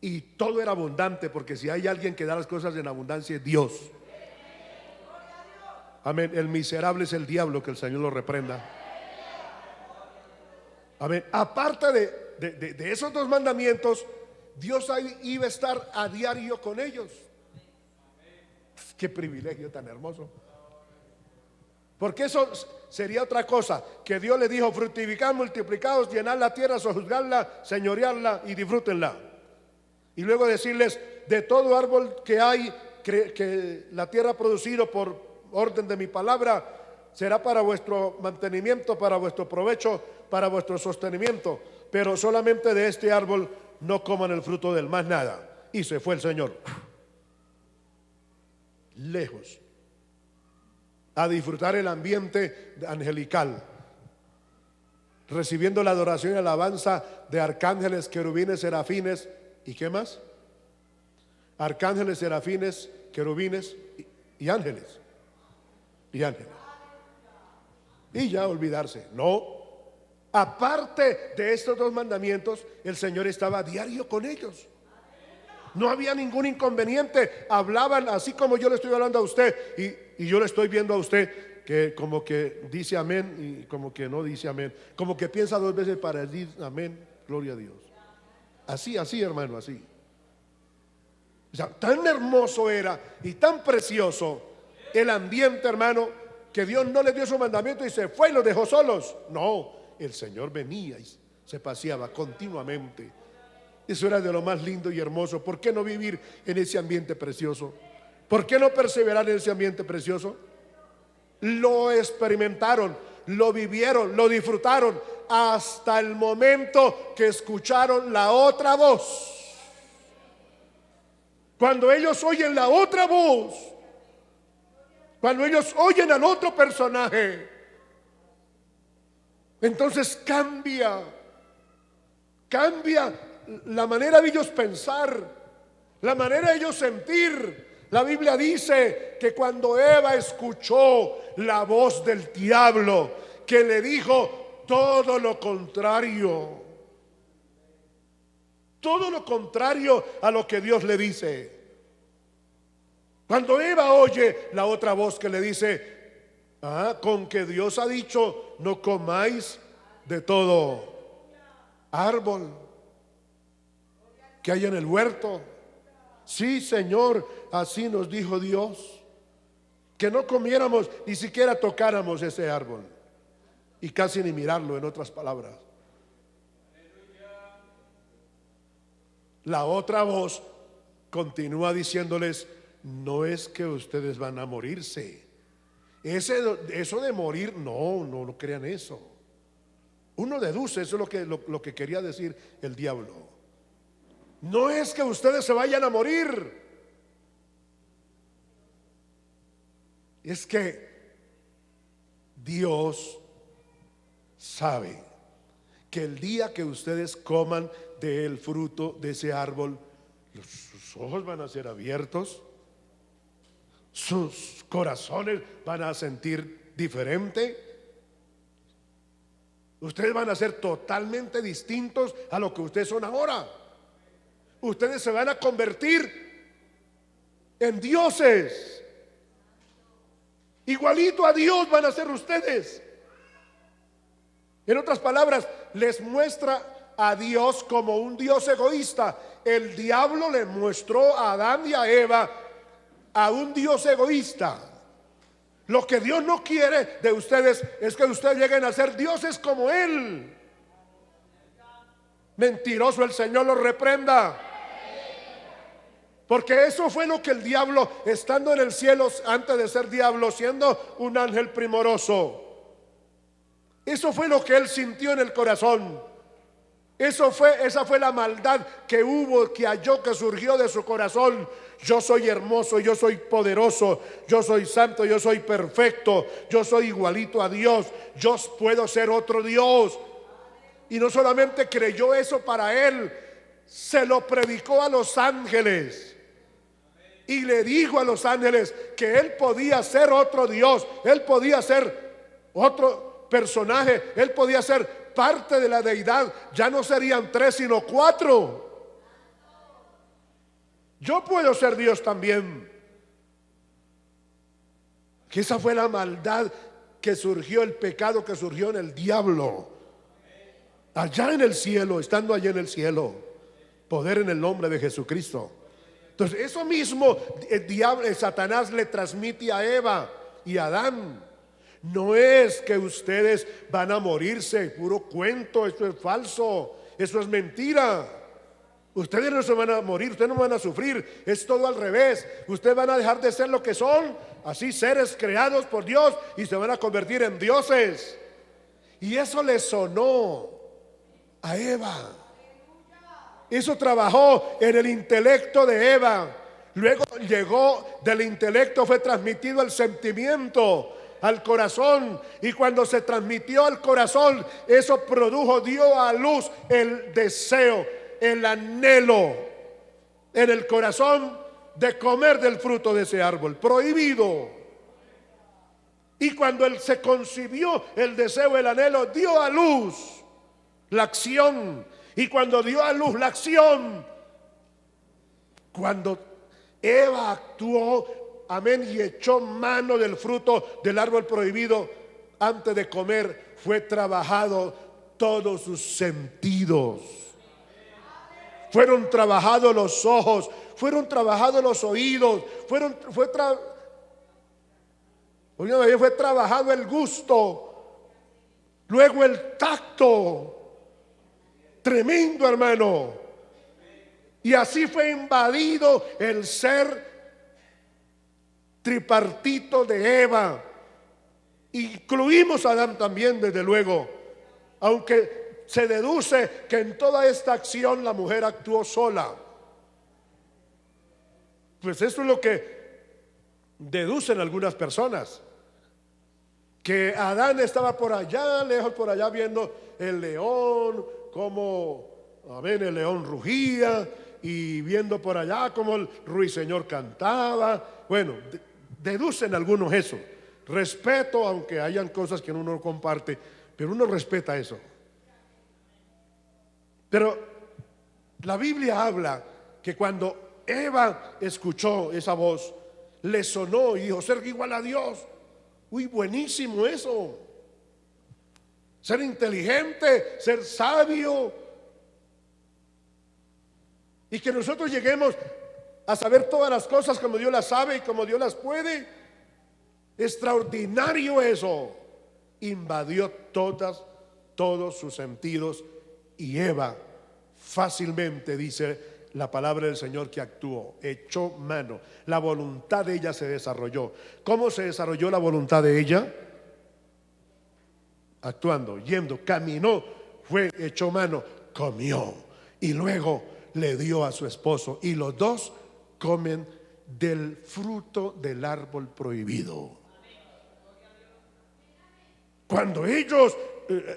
y todo era abundante, porque si hay alguien que da las cosas en abundancia es Dios. Amén. El miserable es el diablo, que el Señor lo reprenda. Amén. Aparte de esos dos mandamientos, Dios iba a estar a diario con ellos. Qué privilegio tan hermoso. Porque eso sería otra cosa, que Dios le dijo: fructificad, multiplicaos, llenad la tierra, sojuzgadla, señorearla y disfrútenla. Y luego decirles: de todo árbol que hay, que la tierra ha producido por orden de mi palabra, será para vuestro mantenimiento, para vuestro provecho, para vuestro sostenimiento, pero solamente de este árbol no coman el fruto del, más nada. Y se fue el Señor lejos a disfrutar el ambiente angelical, recibiendo la adoración y alabanza de arcángeles, querubines, serafines. ¿Y qué más? Arcángeles, serafines, querubines y ángeles. Y ángeles. Y ya olvidarse. No. Aparte de estos dos mandamientos, el Señor estaba a diario con ellos. No había ningún inconveniente. Hablaban así como yo le estoy hablando a usted, y yo le estoy viendo a usted que como que dice amén y como que no dice amén, como que piensa dos veces para decir amén, gloria a Dios. Así, hermano, así. O sea, tan hermoso era y tan precioso el ambiente, hermano, que Dios no le dio su mandamiento y se fue y los dejó solos. No, el Señor venía y se paseaba continuamente. Eso era de lo más lindo y hermoso. ¿Por qué no vivir en ese ambiente precioso? ¿Por qué no perseverar en ese ambiente precioso? Lo experimentaron, lo vivieron, lo disfrutaron hasta el momento que escucharon la otra voz. Cuando ellos oyen la otra voz, cuando ellos oyen al otro personaje, entonces cambia la manera de ellos pensar, la manera de ellos sentir. La Biblia dice que cuando Eva escuchó la voz del diablo, que le dijo todo lo contrario, todo lo contrario a lo que Dios le dice. Cuando Eva oye la otra voz que le dice, con que Dios ha dicho, no comáis de todo árbol que hay en el huerto. Sí, Señor, así nos dijo Dios, que no comiéramos, ni siquiera tocáramos ese árbol, y casi ni mirarlo, en otras palabras. La otra voz continúa diciéndoles, no es que ustedes van a morirse. Eso de morir, no crean eso. Uno deduce, eso es lo que quería decir el diablo. No es que ustedes se vayan a morir. Es que Dios sabe que el día que ustedes coman del fruto de ese árbol, sus ojos van a ser abiertos, sus corazones van a sentir diferente, ustedes van a ser totalmente distintos a lo que ustedes son ahora. Ustedes se van a convertir en dioses. Igualito a Dios van a ser ustedes. En otras palabras, les muestra a Dios como un Dios egoísta. El diablo le mostró a Adán y a Eva a un Dios egoísta. Lo que Dios no quiere de ustedes es que ustedes lleguen a ser dioses como Él. Mentiroso, el Señor los reprenda. Porque eso fue lo que el diablo, estando en el cielo, antes de ser diablo, siendo un ángel primoroso, eso fue lo que él sintió en el corazón. Esa fue la maldad que hubo, que halló, que surgió de su corazón. Yo soy hermoso, yo soy poderoso, yo soy santo, yo soy perfecto, yo soy igualito a Dios, yo puedo ser otro Dios. Y no solamente creyó eso para él, se lo predicó a los ángeles. Y le dijo a los ángeles que él podía ser otro Dios, él podía ser otro personaje, él podía ser parte de la deidad. Ya no serían 3 sino 4. Yo puedo ser Dios también. Que esa fue la maldad que surgió, el pecado que surgió en el diablo, allá en el cielo, estando allá en el cielo. Poder en el nombre de Jesucristo. Entonces eso mismo Satanás le transmite a Eva y a Adán. No es que ustedes van a morirse, puro cuento, esto es falso, eso es mentira. Ustedes no se van a morir, ustedes no van a sufrir, es todo al revés. Ustedes van a dejar de ser lo que son, así seres creados por Dios, y se van a convertir en dioses. Y eso le sonó a Eva. Eso trabajó en el intelecto de Eva. Luego llegó del intelecto, fue transmitido al sentimiento, al corazón. Y cuando se transmitió al corazón, eso produjo, dio a luz el deseo, el anhelo en el corazón de comer del fruto de ese árbol prohibido. Y cuando él se concibió el deseo, el anhelo, dio a luz la acción. Y cuando dio a luz la acción, cuando Eva actuó, amén, y echó mano del fruto del árbol prohibido, antes de comer, fue trabajado todos sus sentidos. Fueron trabajados los ojos, fueron trabajados los oídos, fue trabajado el gusto, luego el tacto. Tremendo, hermano. Y así fue invadido el ser tripartito de Eva. Incluimos a Adán también, desde luego, aunque se deduce que en toda esta acción la mujer actuó sola. Pues eso es lo que deducen algunas personas, que Adán estaba por allá, lejos por allá, viendo el león, como el león rugía, y viendo por allá como el ruiseñor cantaba. Bueno, deducen algunos eso. Respeto, aunque hayan cosas que uno no comparte, pero uno respeta eso. Pero La Biblia habla que cuando Eva escuchó esa voz, le sonó y dijo: ser igual a Dios. Uy, buenísimo eso. Ser inteligente, ser sabio. Y que nosotros lleguemos a saber todas las cosas como Dios las sabe y como Dios las puede. Extraordinario eso. Invadió todos sus sentidos, y Eva fácilmente, dice la palabra del Señor, que actuó, echó mano. La voluntad de ella se desarrolló. ¿Cómo se desarrolló la voluntad de ella? Actuando, yendo, caminó, fue, echó mano, comió, y luego le dio a su esposo, y los dos comen del fruto del árbol prohibido. Cuando ellos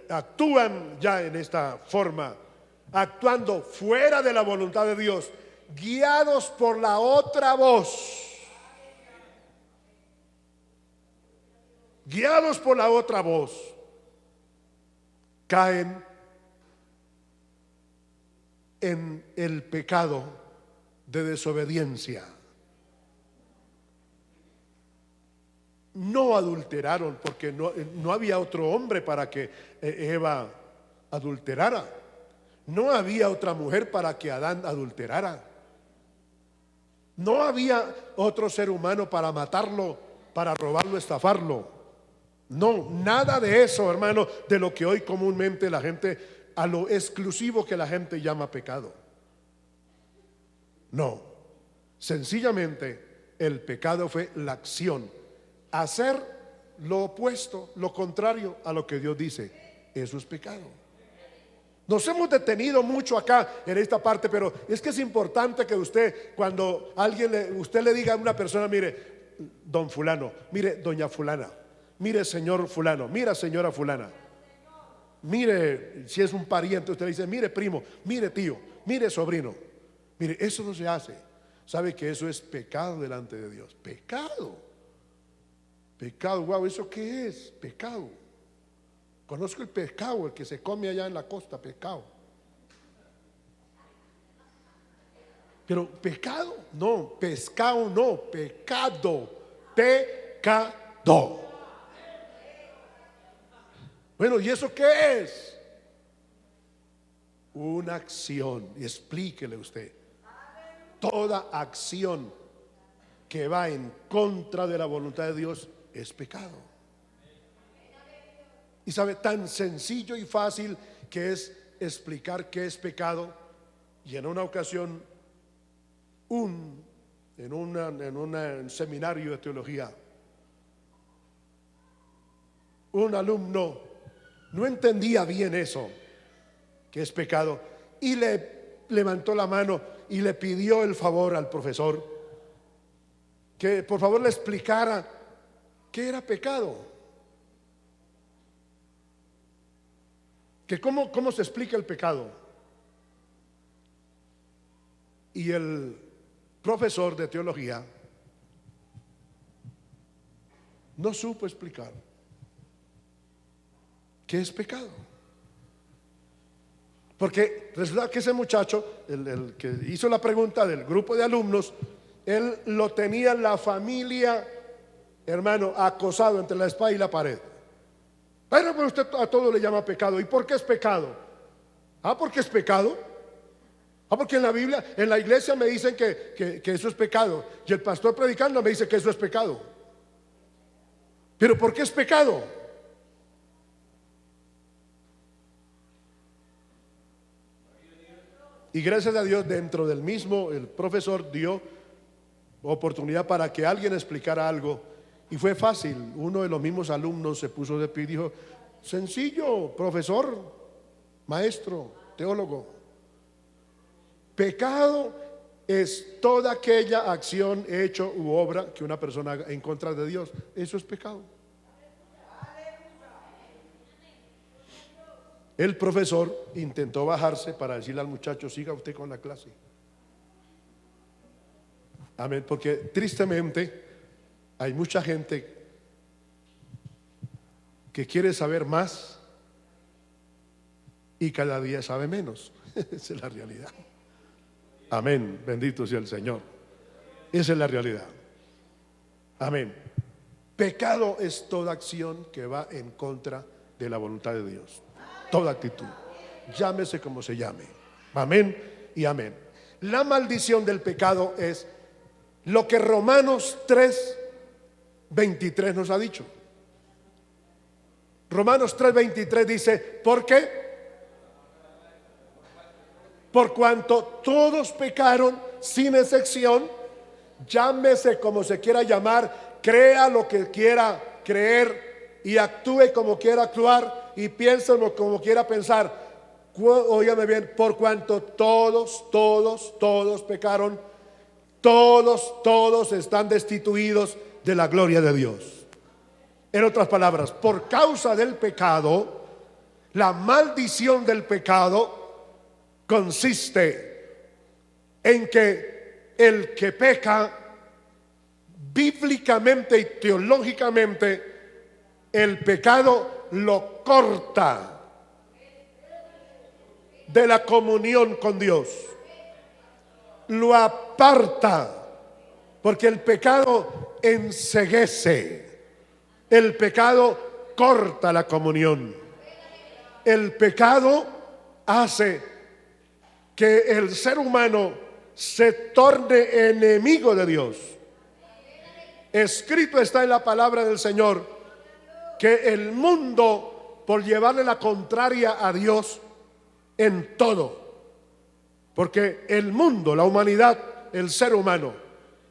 actúan ya en esta forma, actuando fuera de la voluntad de Dios, guiados por la otra voz, guiados por la otra voz, caen en el pecado de desobediencia. No adulteraron, porque no había otro hombre para que Eva adulterara. No había otra mujer para que Adán adulterara. No había otro ser humano para matarlo, para robarlo, estafarlo. No, nada de eso, hermano, de lo que hoy comúnmente la gente, a lo exclusivo que la gente llama pecado. No, sencillamente el pecado fue la acción, hacer lo opuesto, lo contrario a lo que Dios dice. Eso es pecado. Nos hemos detenido mucho acá en esta parte, pero es que es importante que usted, cuando usted le diga a una persona: mire, don fulano, mire, doña fulana, mire, señor fulano, mira, señora fulana, mire, si es un pariente, usted le dice: mire, primo, mire, tío, mire, sobrino. Mire, eso no se hace. ¿Sabe que eso es pecado delante de Dios? Pecado. Pecado, wow, ¿eso qué es? Pecado. Conozco el pescado, el que se come allá en la costa, pescado. Pero pecado, no, pescado no, pecado, pecado. Bueno, ¿y eso qué es? Una acción. Y explíquele usted. Toda acción que va en contra de la voluntad de Dios es pecado. Y sabe, tan sencillo y fácil que es explicar qué es pecado. Y en una ocasión, en un seminario de teología, un alumno no entendía bien eso, que es pecado, y le levantó la mano y le pidió el favor al profesor que por favor le explicara qué era pecado. Que cómo se explica el pecado. Y el profesor de teología no supo explicar qué es pecado. Porque resulta que ese muchacho, el que hizo la pregunta del grupo de alumnos, él lo tenía la familia, hermano, acosado entre la espada y la pared. Pero usted a todo le llama pecado. ¿Y por qué es pecado? Porque es pecado. Porque en la Biblia, en la iglesia me dicen que eso es pecado. Y el pastor predicando me dice que eso es pecado. ¿Pero por qué es pecado? Y gracias a Dios, dentro del mismo, el profesor dio oportunidad para que alguien explicara algo. Y fue fácil. Uno de los mismos alumnos se puso de pie y dijo: sencillo, profesor, maestro, teólogo. Pecado es toda aquella acción, hecho u obra que una persona haga en contra de Dios. Eso es pecado. El profesor intentó bajarse para decirle al muchacho: siga usted con la clase. Amén. Porque tristemente hay mucha gente que quiere saber más y cada día sabe menos. Esa es la realidad. Amén, bendito sea el Señor. Esa es la realidad. Amén. Pecado es toda acción que va en contra de la voluntad de Dios. Toda actitud, llámese como se llame. Amén y amén. La maldición del pecado es lo que Romanos 3:23 nos ha dicho. Romanos 3:23 dice: ¿por qué? Por cuanto todos pecaron sin excepción, llámese como se quiera llamar, crea lo que quiera creer y actúe como quiera actuar y piense como quiera pensar. Óigame bien, por cuanto todos pecaron, todos están destituidos de la gloria de Dios. En otras palabras, por causa del pecado, la maldición del pecado consiste en que el que peca, bíblicamente y teológicamente, el pecado lo corta de la comunión con Dios, lo aparta, porque el pecado enceguece, el pecado corta la comunión, el pecado hace que el ser humano se torne enemigo de Dios. Escrito está en la palabra del Señor que el mundo, por llevarle la contraria a Dios en todo, porque el mundo, la humanidad, el ser humano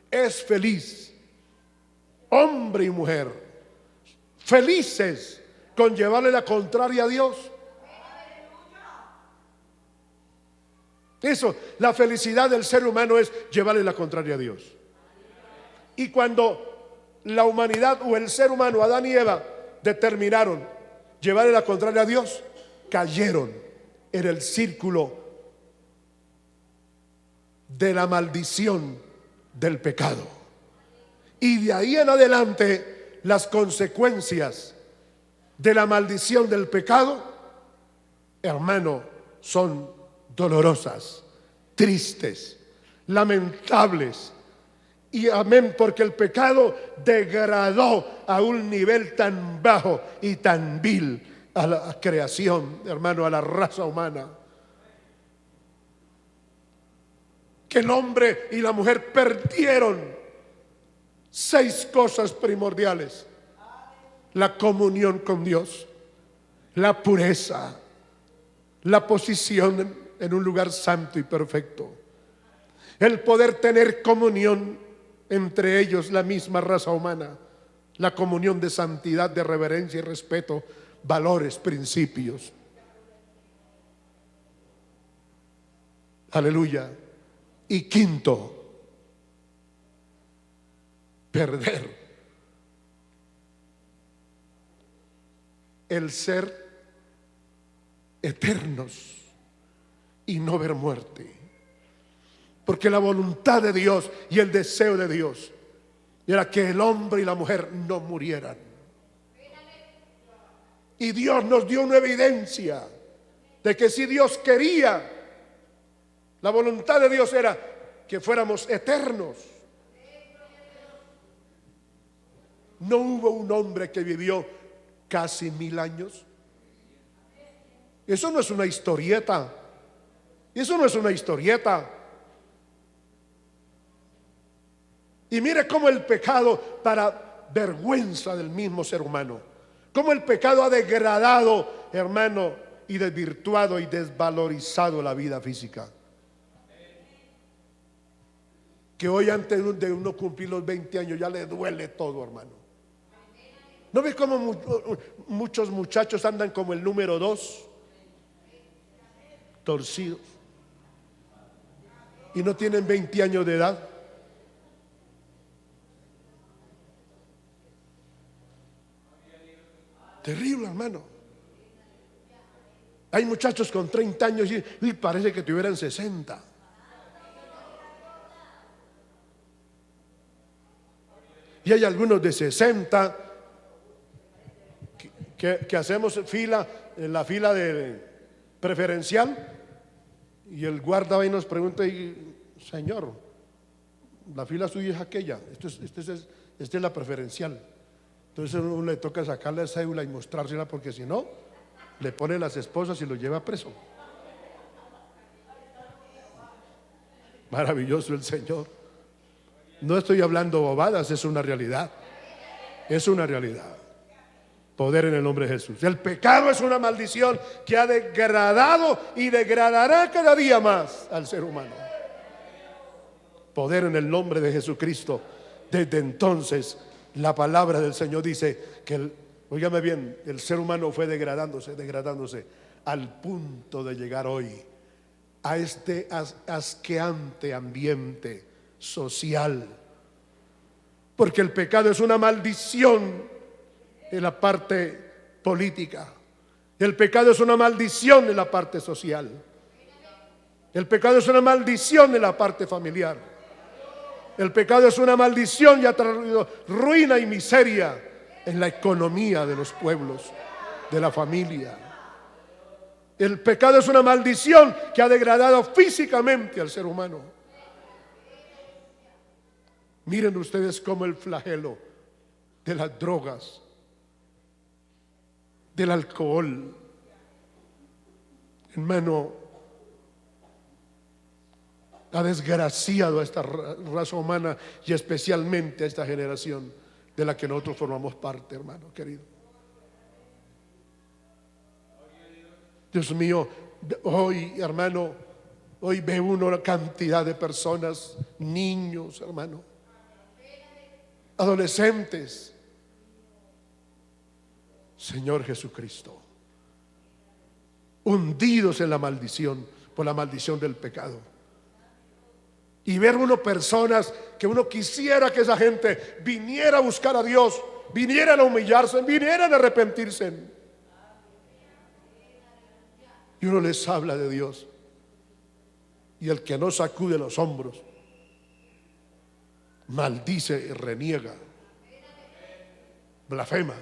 es feliz, hombre y mujer, felices con llevarle la contraria a Dios. Eso, la felicidad del ser humano es llevarle la contraria a Dios. Y cuando la humanidad o el ser humano, Adán y Eva, determinaron llevarle la contraria a Dios, cayeron en el círculo de la maldición del pecado. Y de ahí en adelante, las consecuencias de la maldición del pecado, hermano, son dolorosas, tristes, lamentables. Y amén, porque el pecado degradó a un nivel tan bajo y tan vil a la creación, hermano, a la raza humana, que el hombre y la mujer perdieron 6 cosas primordiales: la comunión con Dios, la pureza, la posición en un lugar santo y perfecto, el poder tener comunión entre ellos, la misma raza humana, la comunión de santidad, de reverencia y respeto, valores, principios. Aleluya. Y quinto, perder el ser eternos y no ver muerte. Porque la voluntad de Dios y el deseo de Dios era que el hombre y la mujer no murieran. Y Dios nos dio una evidencia de que si Dios quería, la voluntad de Dios era que fuéramos eternos. No hubo un hombre que vivió casi 1000 años. Eso no es una historieta. Eso no es una historieta. Y mire cómo el pecado, para vergüenza del mismo ser humano, cómo el pecado ha degradado, hermano, y desvirtuado y desvalorizado la vida física. Que hoy, antes de uno cumplir los 20 años, ya le duele todo, hermano. ¿No ves cómo muchos muchachos andan como el número 2, torcidos, y no tienen 20 años de edad? Terrible, hermano. Hay muchachos con 30 años y parece que tuvieran 60. Y hay algunos de 60 que hacemos fila, en la fila de preferencial, y el guarda ahí nos pregunta: ¿y Señor, la fila suya es aquella, esta es la preferencial. Entonces a uno le toca sacar la cédula y mostrársela, porque si no, le pone las esposas y lo lleva preso. Maravilloso el Señor. No estoy hablando bobadas, es una realidad. Es una realidad. Poder en el nombre de Jesús. El pecado es una maldición que ha degradado y degradará cada día más al ser humano. Poder en el nombre de Jesucristo. Desde entonces la palabra del Señor dice que óigame bien, el ser humano fue degradándose al punto de llegar hoy a este asqueante ambiente social, porque el pecado es una maldición en la parte política, el pecado es una maldición en la parte social, el pecado es una maldición en la parte familiar, el pecado es una maldición y ha traído ruina y miseria en la economía de los pueblos, de la familia. El pecado es una maldición que ha degradado físicamente al ser humano. Miren ustedes cómo el flagelo de las drogas, del alcohol, hermano, ha desgraciado a esta raza humana y especialmente a esta generación de la que nosotros formamos parte, hermano querido. Dios mío, hoy, hermano, hoy ve uno una cantidad de personas, niños, hermano, adolescentes. Señor Jesucristo, hundidos en la maldición, por la maldición del pecado. Y ver uno personas que uno quisiera que esa gente viniera a buscar a Dios, vinieran a humillarse, vinieran a arrepentirse. Y uno les habla de Dios, y el que no sacude los hombros maldice y reniega, blasfema.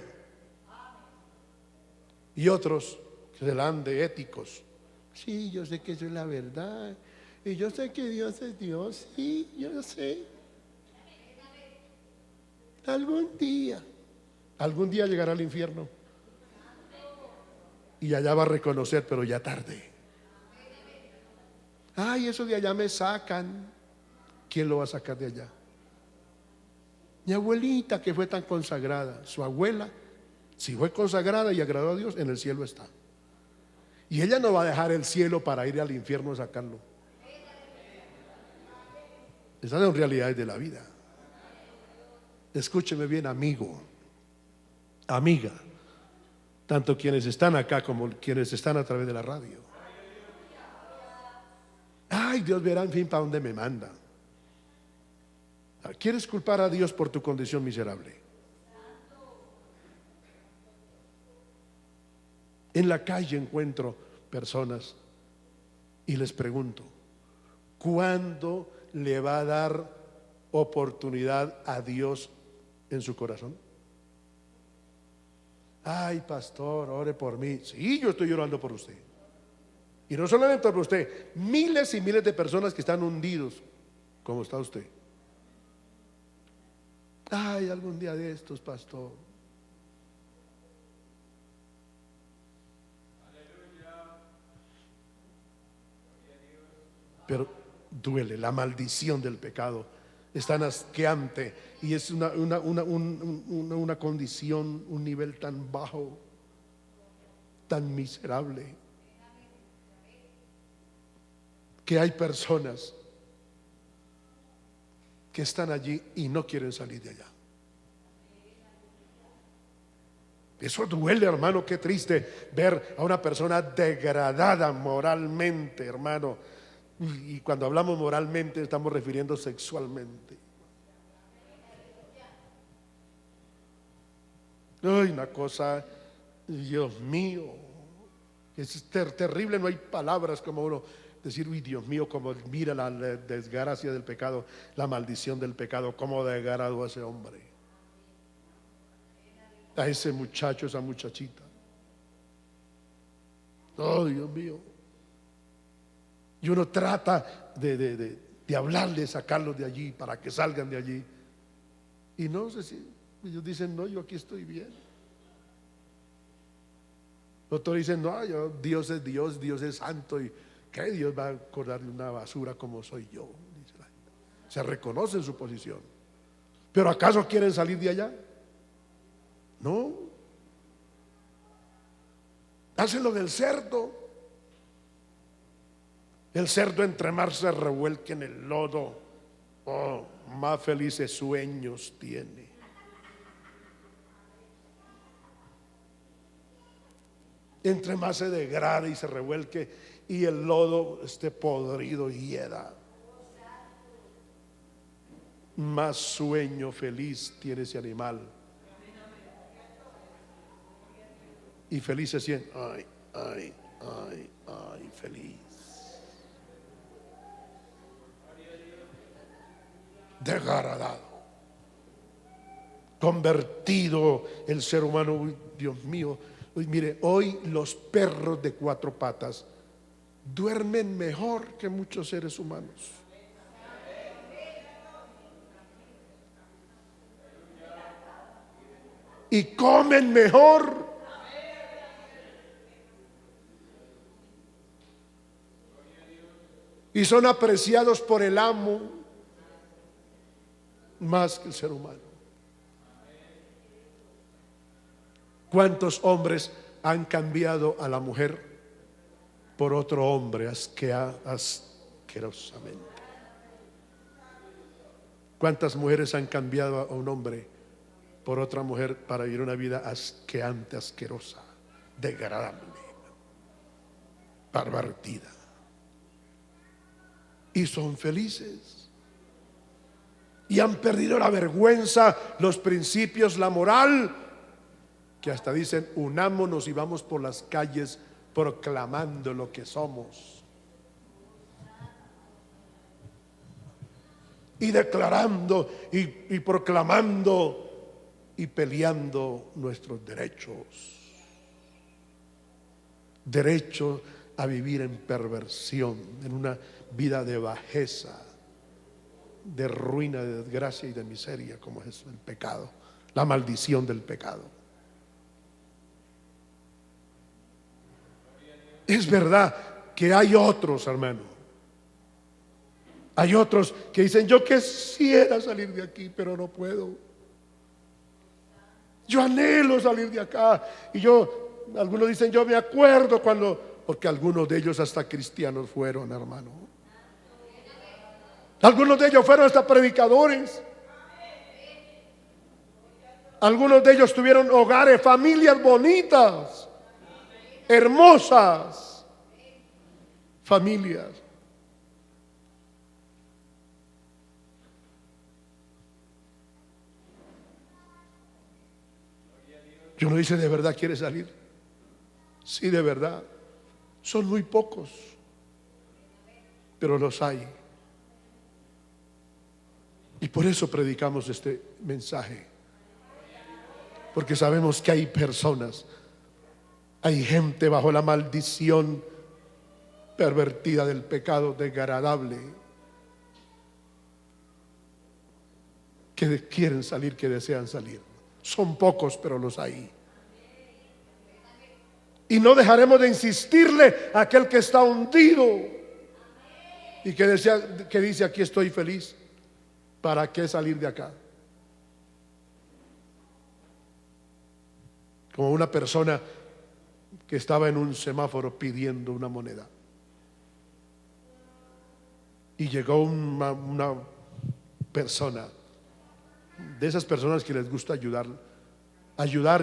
Y otros que se la dan de éticos. Sí, yo sé que eso es la verdad, y yo sé que Dios es Dios. Sí, yo lo sé. Algún día llegará al infierno, y allá va a reconocer, pero ya tarde. Ay, eso de allá me sacan. ¿Quién lo va a sacar de allá? Mi abuelita, que fue tan consagrada, su abuela, si fue consagrada y agradó a Dios, en el cielo está. Y ella no va a dejar el cielo para ir al infierno a sacarlo. Esas son realidades de la vida. Escúcheme bien, amigo, amiga, tanto quienes están acá como quienes están a través de la radio. Ay, Dios verá en fin para dónde me manda. ¿Quieres culpar a Dios por tu condición miserable? En la calle encuentro personas y les pregunto, ¿cuándo le va a dar oportunidad a Dios en su corazón? Ay, pastor, ore por mí. Sí, yo estoy llorando por usted. Y no solamente por usted, miles y miles de personas que están hundidos como está usted. Ay, algún día de estos, pastor. Pero duele, la maldición del pecado es tan asqueante y es una condición, un nivel tan bajo, tan miserable, que hay personas que están allí y no quieren salir de allá. Eso duele, hermano. Qué triste ver a una persona degradada moralmente, hermano. Y cuando hablamos moralmente estamos refiriendo sexualmente. Ay, una cosa, Dios mío, es terrible. No hay palabras como uno decir, uy, Dios mío, como mira la desgracia del pecado, la maldición del pecado, cómo degradó a ese hombre, a ese muchacho, esa muchachita. Oh, Dios mío. Y uno trata de de hablarles, sacarlos de allí para que salgan de allí. Y no sé si ellos dicen, no, yo aquí estoy bien. Otros dicen, no, Dios es Dios, Dios es santo, y ¿qué Dios va a acordar de una basura como soy yo? Dice la gente. Se reconoce en su posición. ¿Pero acaso quieren salir de allá? No. Hacen lo del cerdo. El cerdo entre más se revuelque en el lodo, oh, más felices sueños tiene. Entre más se degrade y se revuelque y el lodo esté podrido y hieda, más sueño feliz tiene ese animal. Y feliz se siente, ay, ay, ay, ay, feliz. Degradado, convertido el ser humano. Uy, Dios mío, uy, mire, hoy los perros de cuatro patas duermen mejor que muchos seres humanos. Y comen mejor. Y son apreciados por el amo más que el ser humano. ¿Cuántos hombres han cambiado a la mujer por otro hombre asquerosamente? ¿Cuántas mujeres han cambiado a un hombre por otra mujer para vivir una vida asqueante, asquerosa, degradable, pervertida? Y son felices. Y han perdido la vergüenza, los principios, la moral, que hasta dicen, unámonos y vamos por las calles proclamando lo que somos y declarando y proclamando y peleando nuestros derechos. Derecho a vivir en perversión, en una vida de bajeza, de ruina, de desgracia y de miseria, como es el pecado, la maldición del pecado. Es verdad que hay otros, hermano, hay otros que dicen, yo quisiera salir de aquí, pero no puedo. Yo anhelo salir de acá. Y algunos dicen, yo me acuerdo cuando, porque algunos de ellos hasta cristianos fueron, hermano. Algunos de ellos fueron hasta predicadores. Algunos de ellos tuvieron hogares, familias bonitas, hermosas familias. Y uno dice, ¿de verdad quiere salir? Sí, de verdad. Son muy pocos, pero los hay. Y por eso predicamos este mensaje, porque sabemos que hay personas, hay gente bajo la maldición pervertida del pecado degradable, que quieren salir, que desean salir. Son pocos, pero los hay. Y no dejaremos de insistirle a aquel que está hundido y que dice, aquí estoy feliz. ¿Para qué salir de acá? Como una persona que estaba en un semáforo pidiendo una moneda, y llegó una persona, de esas personas que les gusta ayudar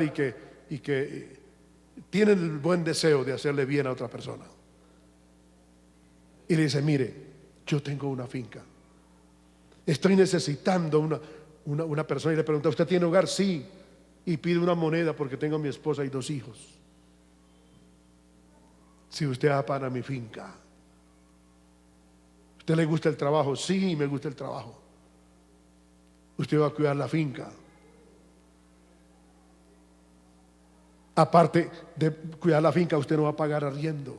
y que tienen el buen deseo de hacerle bien a otra persona, y le dice, mire, yo tengo una finca, estoy necesitando una persona. Y le pregunta, ¿usted tiene hogar? Sí. Y pide una moneda porque tengo a mi esposa y 2 hijos. Si usted va para mi finca. ¿Usted le gusta el trabajo? Sí, me gusta el trabajo. Usted va a cuidar la finca. Aparte de cuidar la finca, usted no va a pagar arriendo.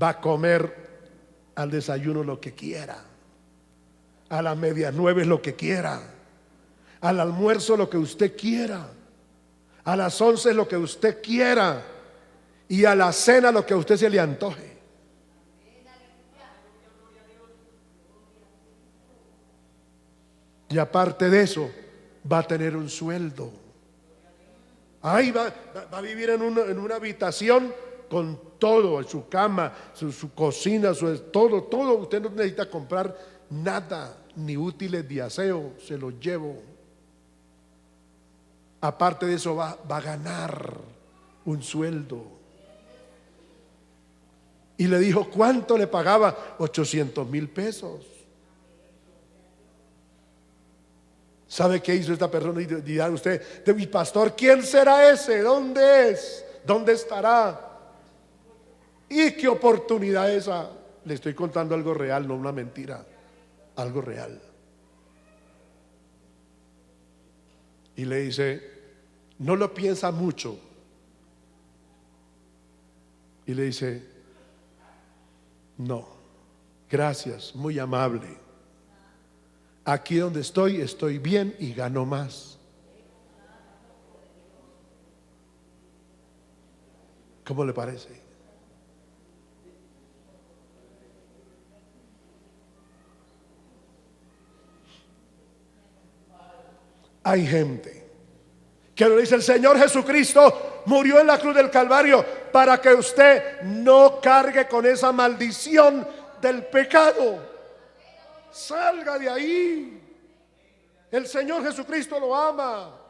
Va a comer al desayuno lo que quiera. A las medias 9 lo que quiera, al almuerzo lo que usted quiera, a las 11 lo que usted quiera, y a la cena lo que a usted se le antoje. Y aparte de eso, va a tener un sueldo. Ahí va a vivir en una habitación con todo, su cama, su cocina, todo. Usted no necesita comprar nada, ni útiles de aseo, se los llevo. Aparte de eso, va a ganar un sueldo. Y le dijo, ¿cuánto le pagaba? 800,000 pesos. ¿Sabe qué hizo esta persona? Y dirá usted, mi pastor, ¿quién será ese? ¿Dónde es? ¿Dónde estará? ¿Y qué oportunidad esa? Le estoy contando algo real, no una mentira, algo real. Y le dice, no lo piensa mucho. Y le dice, no, gracias, muy amable. Aquí donde estoy bien y gano más. ¿Cómo le parece? Hay gente que le dice, el Señor Jesucristo murió en la cruz del Calvario para que usted no cargue con esa maldición del pecado. Salga de ahí. El Señor Jesucristo lo ama.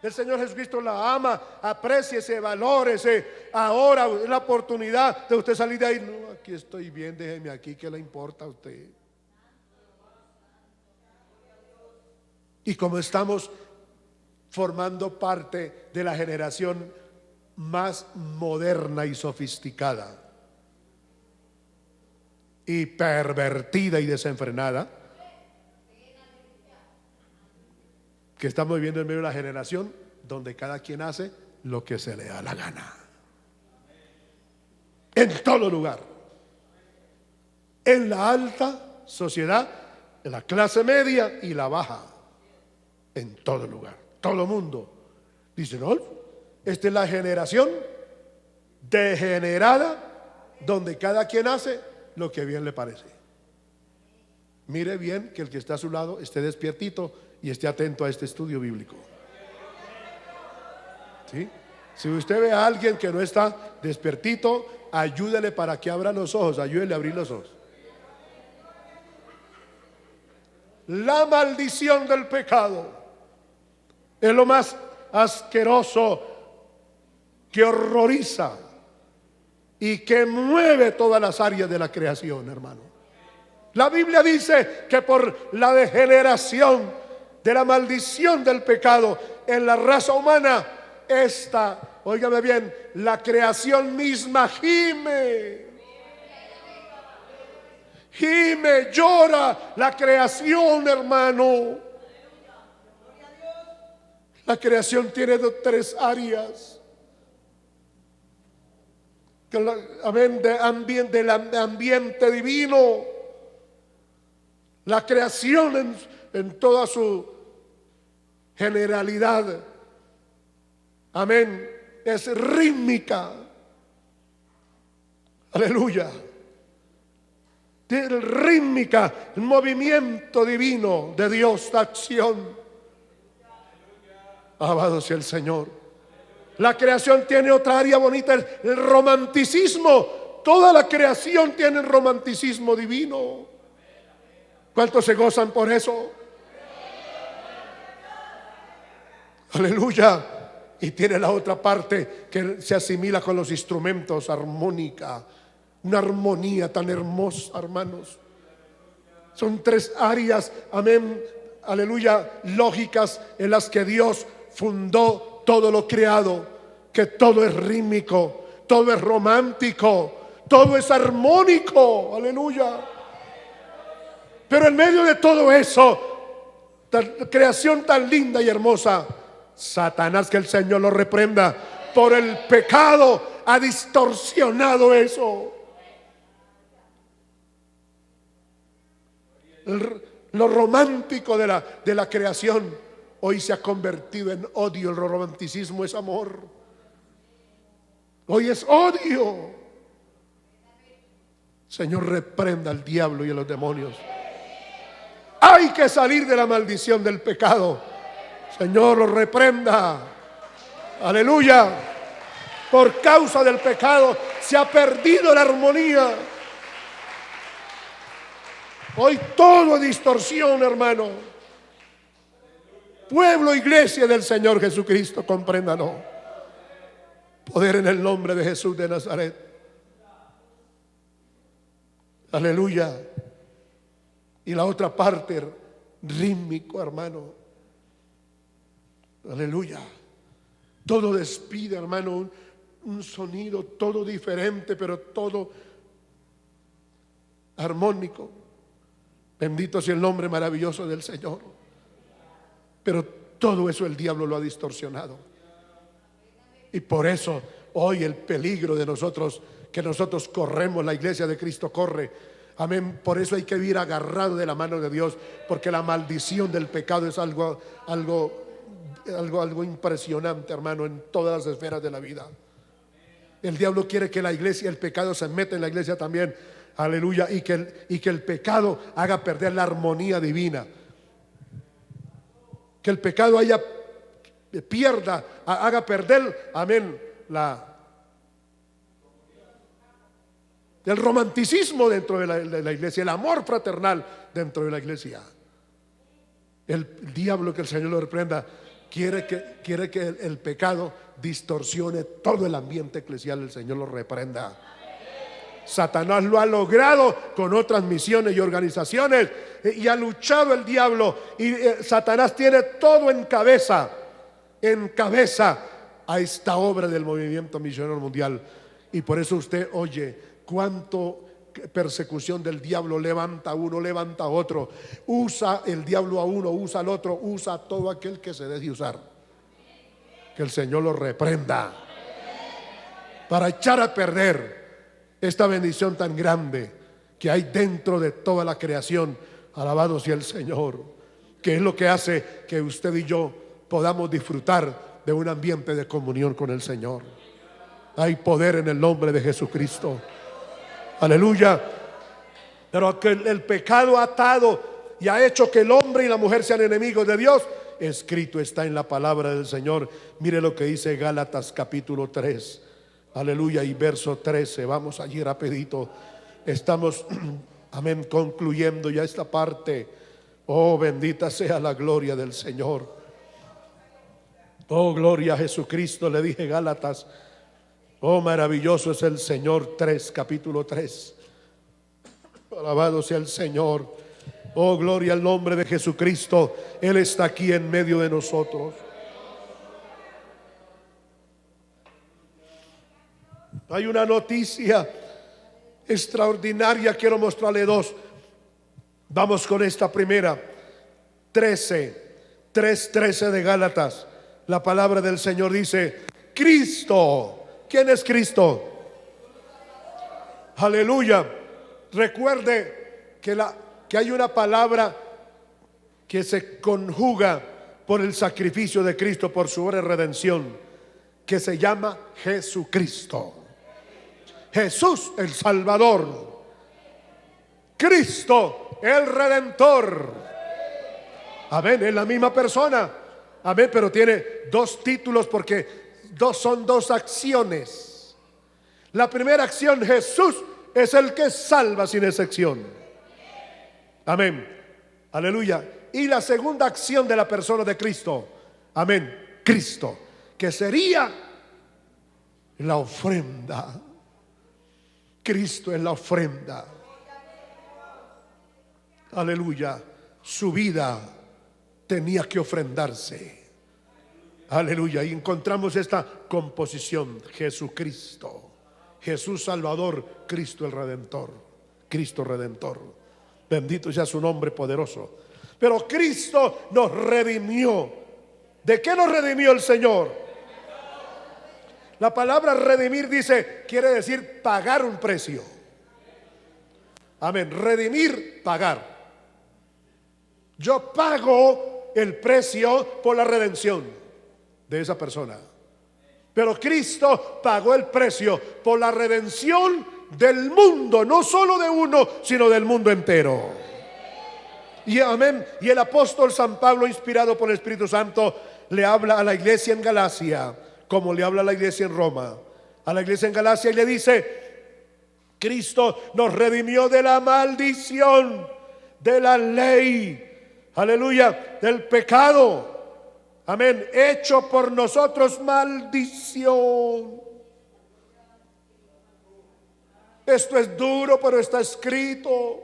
El Señor Jesucristo la ama. Apréciese, valórese. Ahora es la oportunidad de usted salir de ahí. No, aquí estoy bien, déjeme aquí, ¿qué le importa a usted? Y como estamos formando parte de la generación más moderna y sofisticada y pervertida y desenfrenada, que estamos viviendo en medio de la generación donde cada quien hace lo que se le da la gana, en todo lugar, en la alta sociedad, en la clase media y la baja, en todo lugar, todo mundo dice, no, esta es la generación degenerada donde cada quien hace lo que bien le parece. Mire bien que el que está a su lado esté despiertito y esté atento a este estudio bíblico. ¿Sí? Si usted ve a alguien que no está despiertito, ayúdele para que abra los ojos, ayúdele a abrir los ojos. La maldición del pecado es lo más asqueroso que horroriza y que mueve todas las áreas de la creación, hermano. La Biblia dice que por la degeneración de la maldición del pecado en la raza humana, óigame bien, la creación misma gime, llora la creación, hermano. La creación tiene tres áreas. Amén, del ambiente divino. La creación en toda su generalidad, amén, es rítmica. Aleluya. Tiene rítmica, el movimiento divino de Dios, la acción. Alabado sea el Señor. La creación tiene otra área bonita, el romanticismo. Toda la creación tiene el romanticismo divino. ¿Cuántos se gozan por eso? Aleluya. Y tiene la otra parte que se asimila con los instrumentos, armónica. Una armonía tan hermosa, hermanos. Son tres áreas, amén, aleluya, lógicas en las que Dios fundó todo lo creado, que todo es rítmico, todo es romántico, todo es armónico, aleluya. Pero en medio de todo eso, creación tan linda y hermosa, Satanás, que el Señor lo reprenda, por el pecado ha distorsionado eso. Lo romántico de la creación hoy se ha convertido en odio. El romanticismo es amor. Hoy es odio. Señor, reprenda al diablo y a los demonios. Hay que salir de la maldición del pecado. Señor, lo reprenda. Aleluya. Por causa del pecado se ha perdido la armonía. Hoy todo es distorsión, hermano. Pueblo, iglesia del Señor Jesucristo, compréndanlo. Poder en el nombre de Jesús de Nazaret. Aleluya. Y la otra parte, rítmico, hermano. Aleluya. Todo despide, hermano, un sonido todo diferente, pero todo armónico. Bendito sea el nombre maravilloso del Señor. Pero todo eso el diablo lo ha distorsionado. Y por eso hoy el peligro de nosotros, que nosotros corremos, la iglesia de Cristo corre. Amén. Por eso hay que vivir agarrado de la mano de Dios, porque la maldición del pecado es algo impresionante, hermano, en todas las esferas de la vida. El diablo quiere que la iglesia, el pecado se meta en la iglesia también. Aleluya. Y que el pecado haga perder la armonía divina. Que el pecado haga perder, amén, el romanticismo dentro de la iglesia, el amor fraternal dentro de la iglesia. El diablo, que el Señor lo reprenda, quiere que el pecado distorsione todo el ambiente eclesial. El Señor lo reprenda. Satanás lo ha logrado con otras misiones y organizaciones, y ha luchado el diablo, y Satanás tiene todo en cabeza a esta obra del movimiento misionero mundial. Y por eso usted oye cuánto persecución del diablo. Levanta a uno, levanta a otro, usa el diablo a uno, usa al otro, usa a todo aquel que se deje usar. Que el Señor lo reprenda para echar a perder esta bendición tan grande que hay dentro de toda la creación. Alabado sea el Señor, que es lo que hace que usted y yo podamos disfrutar de un ambiente de comunión con el Señor. Hay poder en el nombre de Jesucristo. Aleluya. Pero que el pecado ha atado y ha hecho que el hombre y la mujer sean enemigos de Dios, escrito está en la palabra del Señor. Mire lo que dice Gálatas capítulo 3. Aleluya, y verso 13. Vamos allí rapidito. Estamos, amén, concluyendo ya esta parte. Oh, bendita sea la gloria del Señor. Oh, gloria a Jesucristo. Le dije Gálatas. Oh, maravilloso es el Señor. 3, capítulo 3. Alabado sea el Señor. Oh, gloria al nombre de Jesucristo. Él está aquí en medio de nosotros. Hay una noticia extraordinaria. Quiero mostrarle dos. Vamos con esta primera. 3:13 de Gálatas. La palabra del Señor dice: Cristo. ¿Quién es Cristo? Aleluya. Recuerde que hay una palabra que se conjuga por el sacrificio de Cristo, por su obra de redención, que se llama Jesucristo. Jesús el Salvador, Cristo el Redentor. Amén, es la misma persona. Amén, pero tiene dos títulos porque son dos acciones. La primera acción, Jesús es el que salva sin excepción. Amén, aleluya. Y la segunda acción de la persona de Cristo, amén, Cristo, que sería la ofrenda. Cristo es la ofrenda. Aleluya. Su vida tenía que ofrendarse. Aleluya. Y encontramos esta composición: Jesucristo, Jesús Salvador, Cristo el Redentor. Cristo Redentor. Bendito sea su nombre poderoso. Pero Cristo nos redimió. ¿De qué nos redimió el Señor? La palabra redimir quiere decir pagar un precio. Amén. Redimir, pagar. Yo pago el precio por la redención de esa persona. Pero Cristo pagó el precio por la redención del mundo, no solo de uno, sino del mundo entero. Y amén. Y el apóstol San Pablo, inspirado por el Espíritu Santo, le habla a la iglesia en Galacia, como le habla a la iglesia en Roma. A la iglesia en Galacia y le dice: Cristo nos redimió de la maldición de la ley, aleluya, del pecado, amén, hecho por nosotros maldición. Esto es duro, pero está escrito.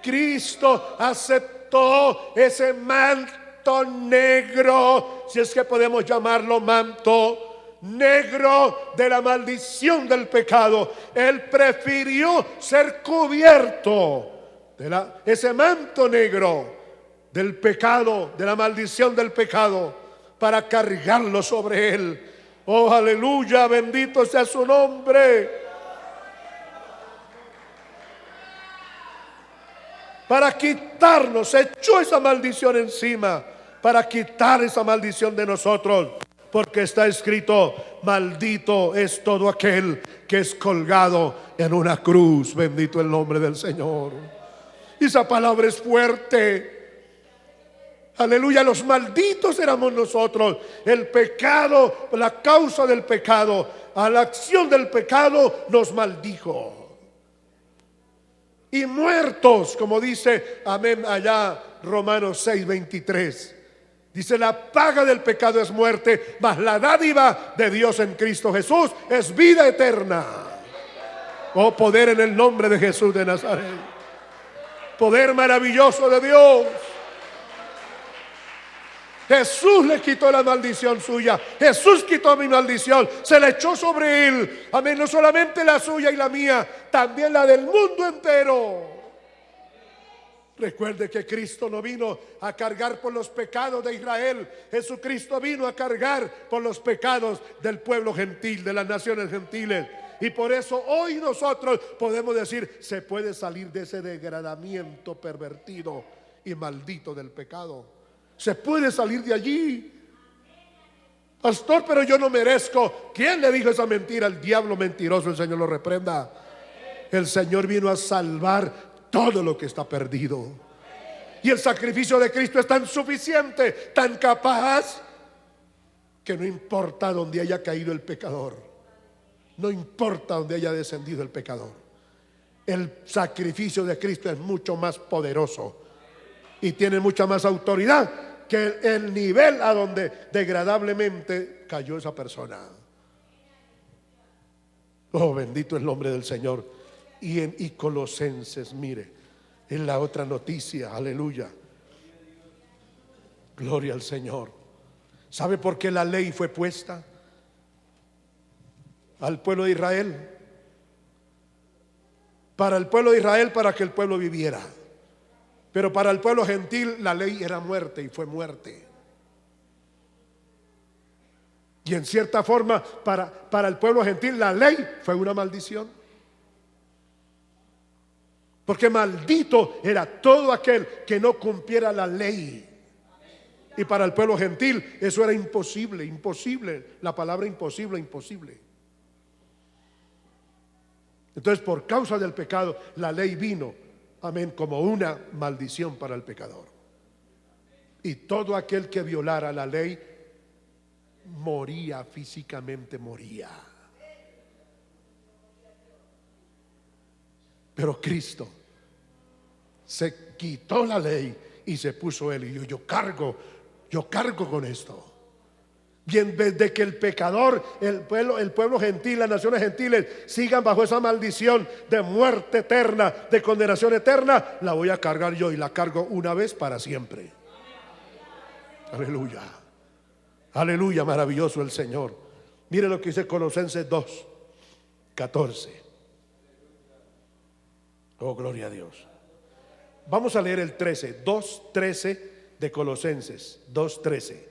Cristo aceptó ese manto negro, si es que podemos llamarlo manto negro, de la maldición del pecado. Él prefirió ser cubierto de ese manto negro del pecado, de la maldición del pecado, para cargarlo sobre él. Oh, aleluya, bendito sea su nombre. Para quitarnos, echó esa maldición encima, para quitar esa maldición de nosotros. Porque está escrito: maldito es todo aquel que es colgado en una cruz. Bendito el nombre del Señor. Y esa palabra es fuerte. Aleluya, los malditos éramos nosotros. El pecado, la causa del pecado, a la acción del pecado nos maldijo. Y muertos, como dice, amén, allá Romanos 6:23. Dice: la paga del pecado es muerte, mas la dádiva de Dios en Cristo Jesús es vida eterna. Oh, poder en el nombre de Jesús de Nazaret. Poder maravilloso de Dios. Jesús le quitó la maldición suya. Jesús quitó mi maldición, se la echó sobre él. Amén, no solamente la suya y la mía, también la del mundo entero. Recuerde que Cristo no vino a cargar por los pecados de Israel. Jesucristo vino a cargar por los pecados del pueblo gentil, de las naciones gentiles. Y por eso hoy nosotros podemos decir: se puede salir de ese degradamiento pervertido y maldito del pecado. Se puede salir de allí. Pastor, pero yo no merezco. ¿Quién le dijo esa mentira? El diablo mentiroso, el Señor lo reprenda. El Señor vino a salvar todo lo que está perdido. Y el sacrificio de Cristo es tan suficiente, tan capaz, que no importa donde haya caído el pecador, no importa donde haya descendido el pecador, el sacrificio de Cristo es mucho más poderoso y tiene mucha más autoridad que el nivel a donde degradablemente cayó esa persona. Oh, bendito el nombre del Señor. Y Colosenses, mire, es la otra noticia, aleluya. Gloria al Señor. ¿Sabe por qué la ley fue puesta al pueblo de Israel? Para el pueblo de Israel, para que el pueblo viviera. Pero para el pueblo gentil la ley era muerte, y fue muerte. Y en cierta forma para el pueblo gentil la ley fue una maldición. Porque maldito era todo aquel que no cumpliera la ley. Y para el pueblo gentil eso era imposible, imposible. La palabra imposible, imposible. Entonces, por causa del pecado, la ley vino, amén, como una maldición para el pecador. Y todo aquel que violara la ley moría, físicamente moría. Pero Cristo se quitó la ley y se puso él. Y yo cargo con esto. Y en vez de que el pecador, el pueblo gentil, las naciones gentiles sigan bajo esa maldición de muerte eterna, de condenación eterna, la voy a cargar yo, y la cargo una vez para siempre. Aleluya. Aleluya, maravilloso el Señor. Mire lo que dice Colosenses 2:14. Oh, gloria a Dios. Vamos a leer el 2:13 de Colosenses 2:13.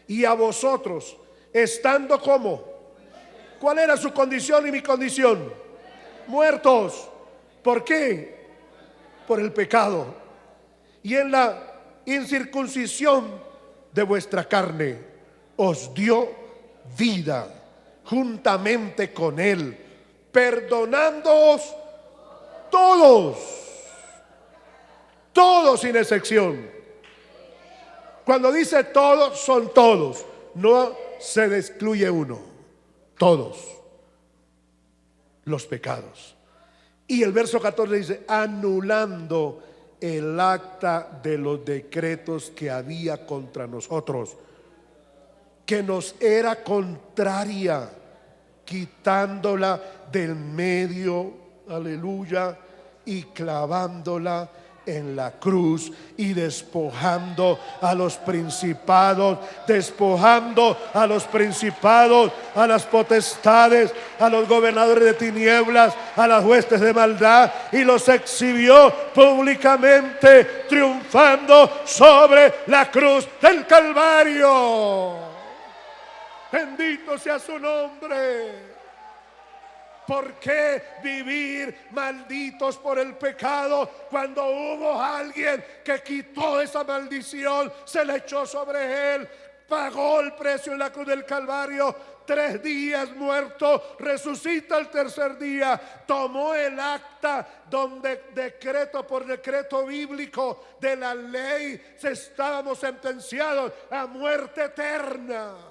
Y a vosotros, estando como, ¿cuál era su condición y mi condición? Muertos. ¿Por qué? Por el pecado. y en la incircuncisión de vuestra carne os dio vida juntamente con Él, perdonándoos todos, todos sin excepción. Cuando dice todos, son todos, no se excluye uno, todos los pecados. Y el verso 14 dice, anulando el acta de los decretos que había contra nosotros, que nos era contraria, quitándola del medio, aleluya, y clavándola en la cruz, y despojando a los principados, a las potestades, a los gobernadores de tinieblas, a las huestes de maldad, y los exhibió públicamente, triunfando sobre la cruz del Calvario. Bendito sea su nombre. ¿Por qué vivir malditos por el pecado cuando hubo alguien que quitó esa maldición, se la echó sobre él, pagó el precio en la cruz del Calvario, 3 días muerto, resucita el tercer día, tomó el acta donde decreto por decreto bíblico de la ley estábamos sentenciados a muerte eterna?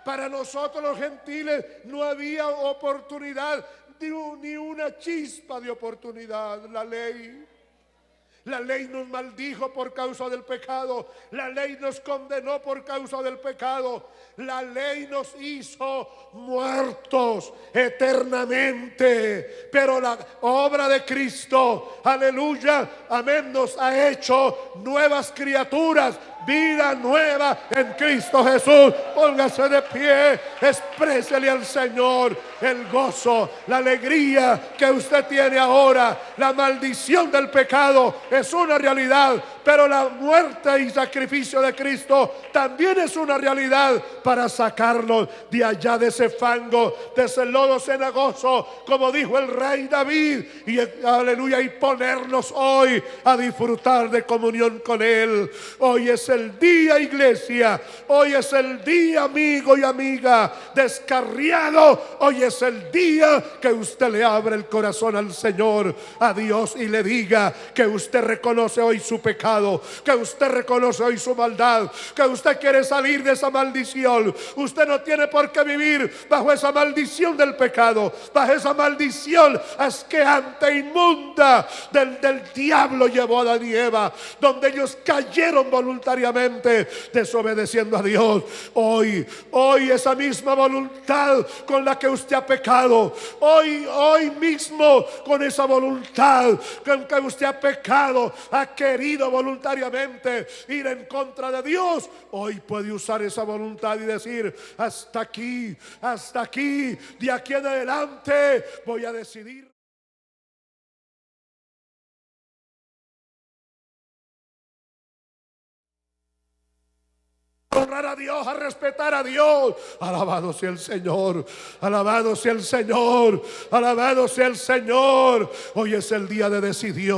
Para nosotros los gentiles no había oportunidad, ni una chispa de oportunidad. La ley nos maldijo por causa del pecado. La ley nos condenó por causa del pecado. La ley nos hizo muertos eternamente. Pero la obra de Cristo, aleluya, amén, nos ha hecho nuevas criaturas. Vida nueva en Cristo Jesús. Póngase de pie, exprésele al Señor el gozo, la alegría que usted tiene ahora. La maldición del pecado es una realidad, pero la muerte y sacrificio de Cristo también es una realidad para sacarnos de allá, de ese fango, de ese lodo cenagoso, como dijo el rey David, y aleluya, y ponernos hoy a disfrutar de comunión con Él. Hoy es el día, iglesia. Hoy es el día, amigo y amiga descarriado. Hoy es el día que usted le abre el corazón al Señor, a Dios, y le diga que usted reconoce hoy su pecado, que usted reconoce hoy su maldad, que usted quiere salir de esa maldición. Usted no tiene por qué vivir bajo esa maldición del pecado, bajo esa maldición asqueante, inmunda del diablo llevó a Adán y Eva, donde ellos cayeron voluntariamente, desobedeciendo a Dios. Hoy esa misma voluntad con la que usted ha pecado, hoy mismo con esa voluntad con que usted ha pecado, ha querido voluntariamente ir en contra de Dios, hoy puede usar esa voluntad y decir: hasta aquí, de aquí en adelante voy a decidir honrar a Dios, a respetar a Dios. Alabado sea el Señor, alabado sea el Señor, alabado sea el Señor. Hoy es el día de decidir.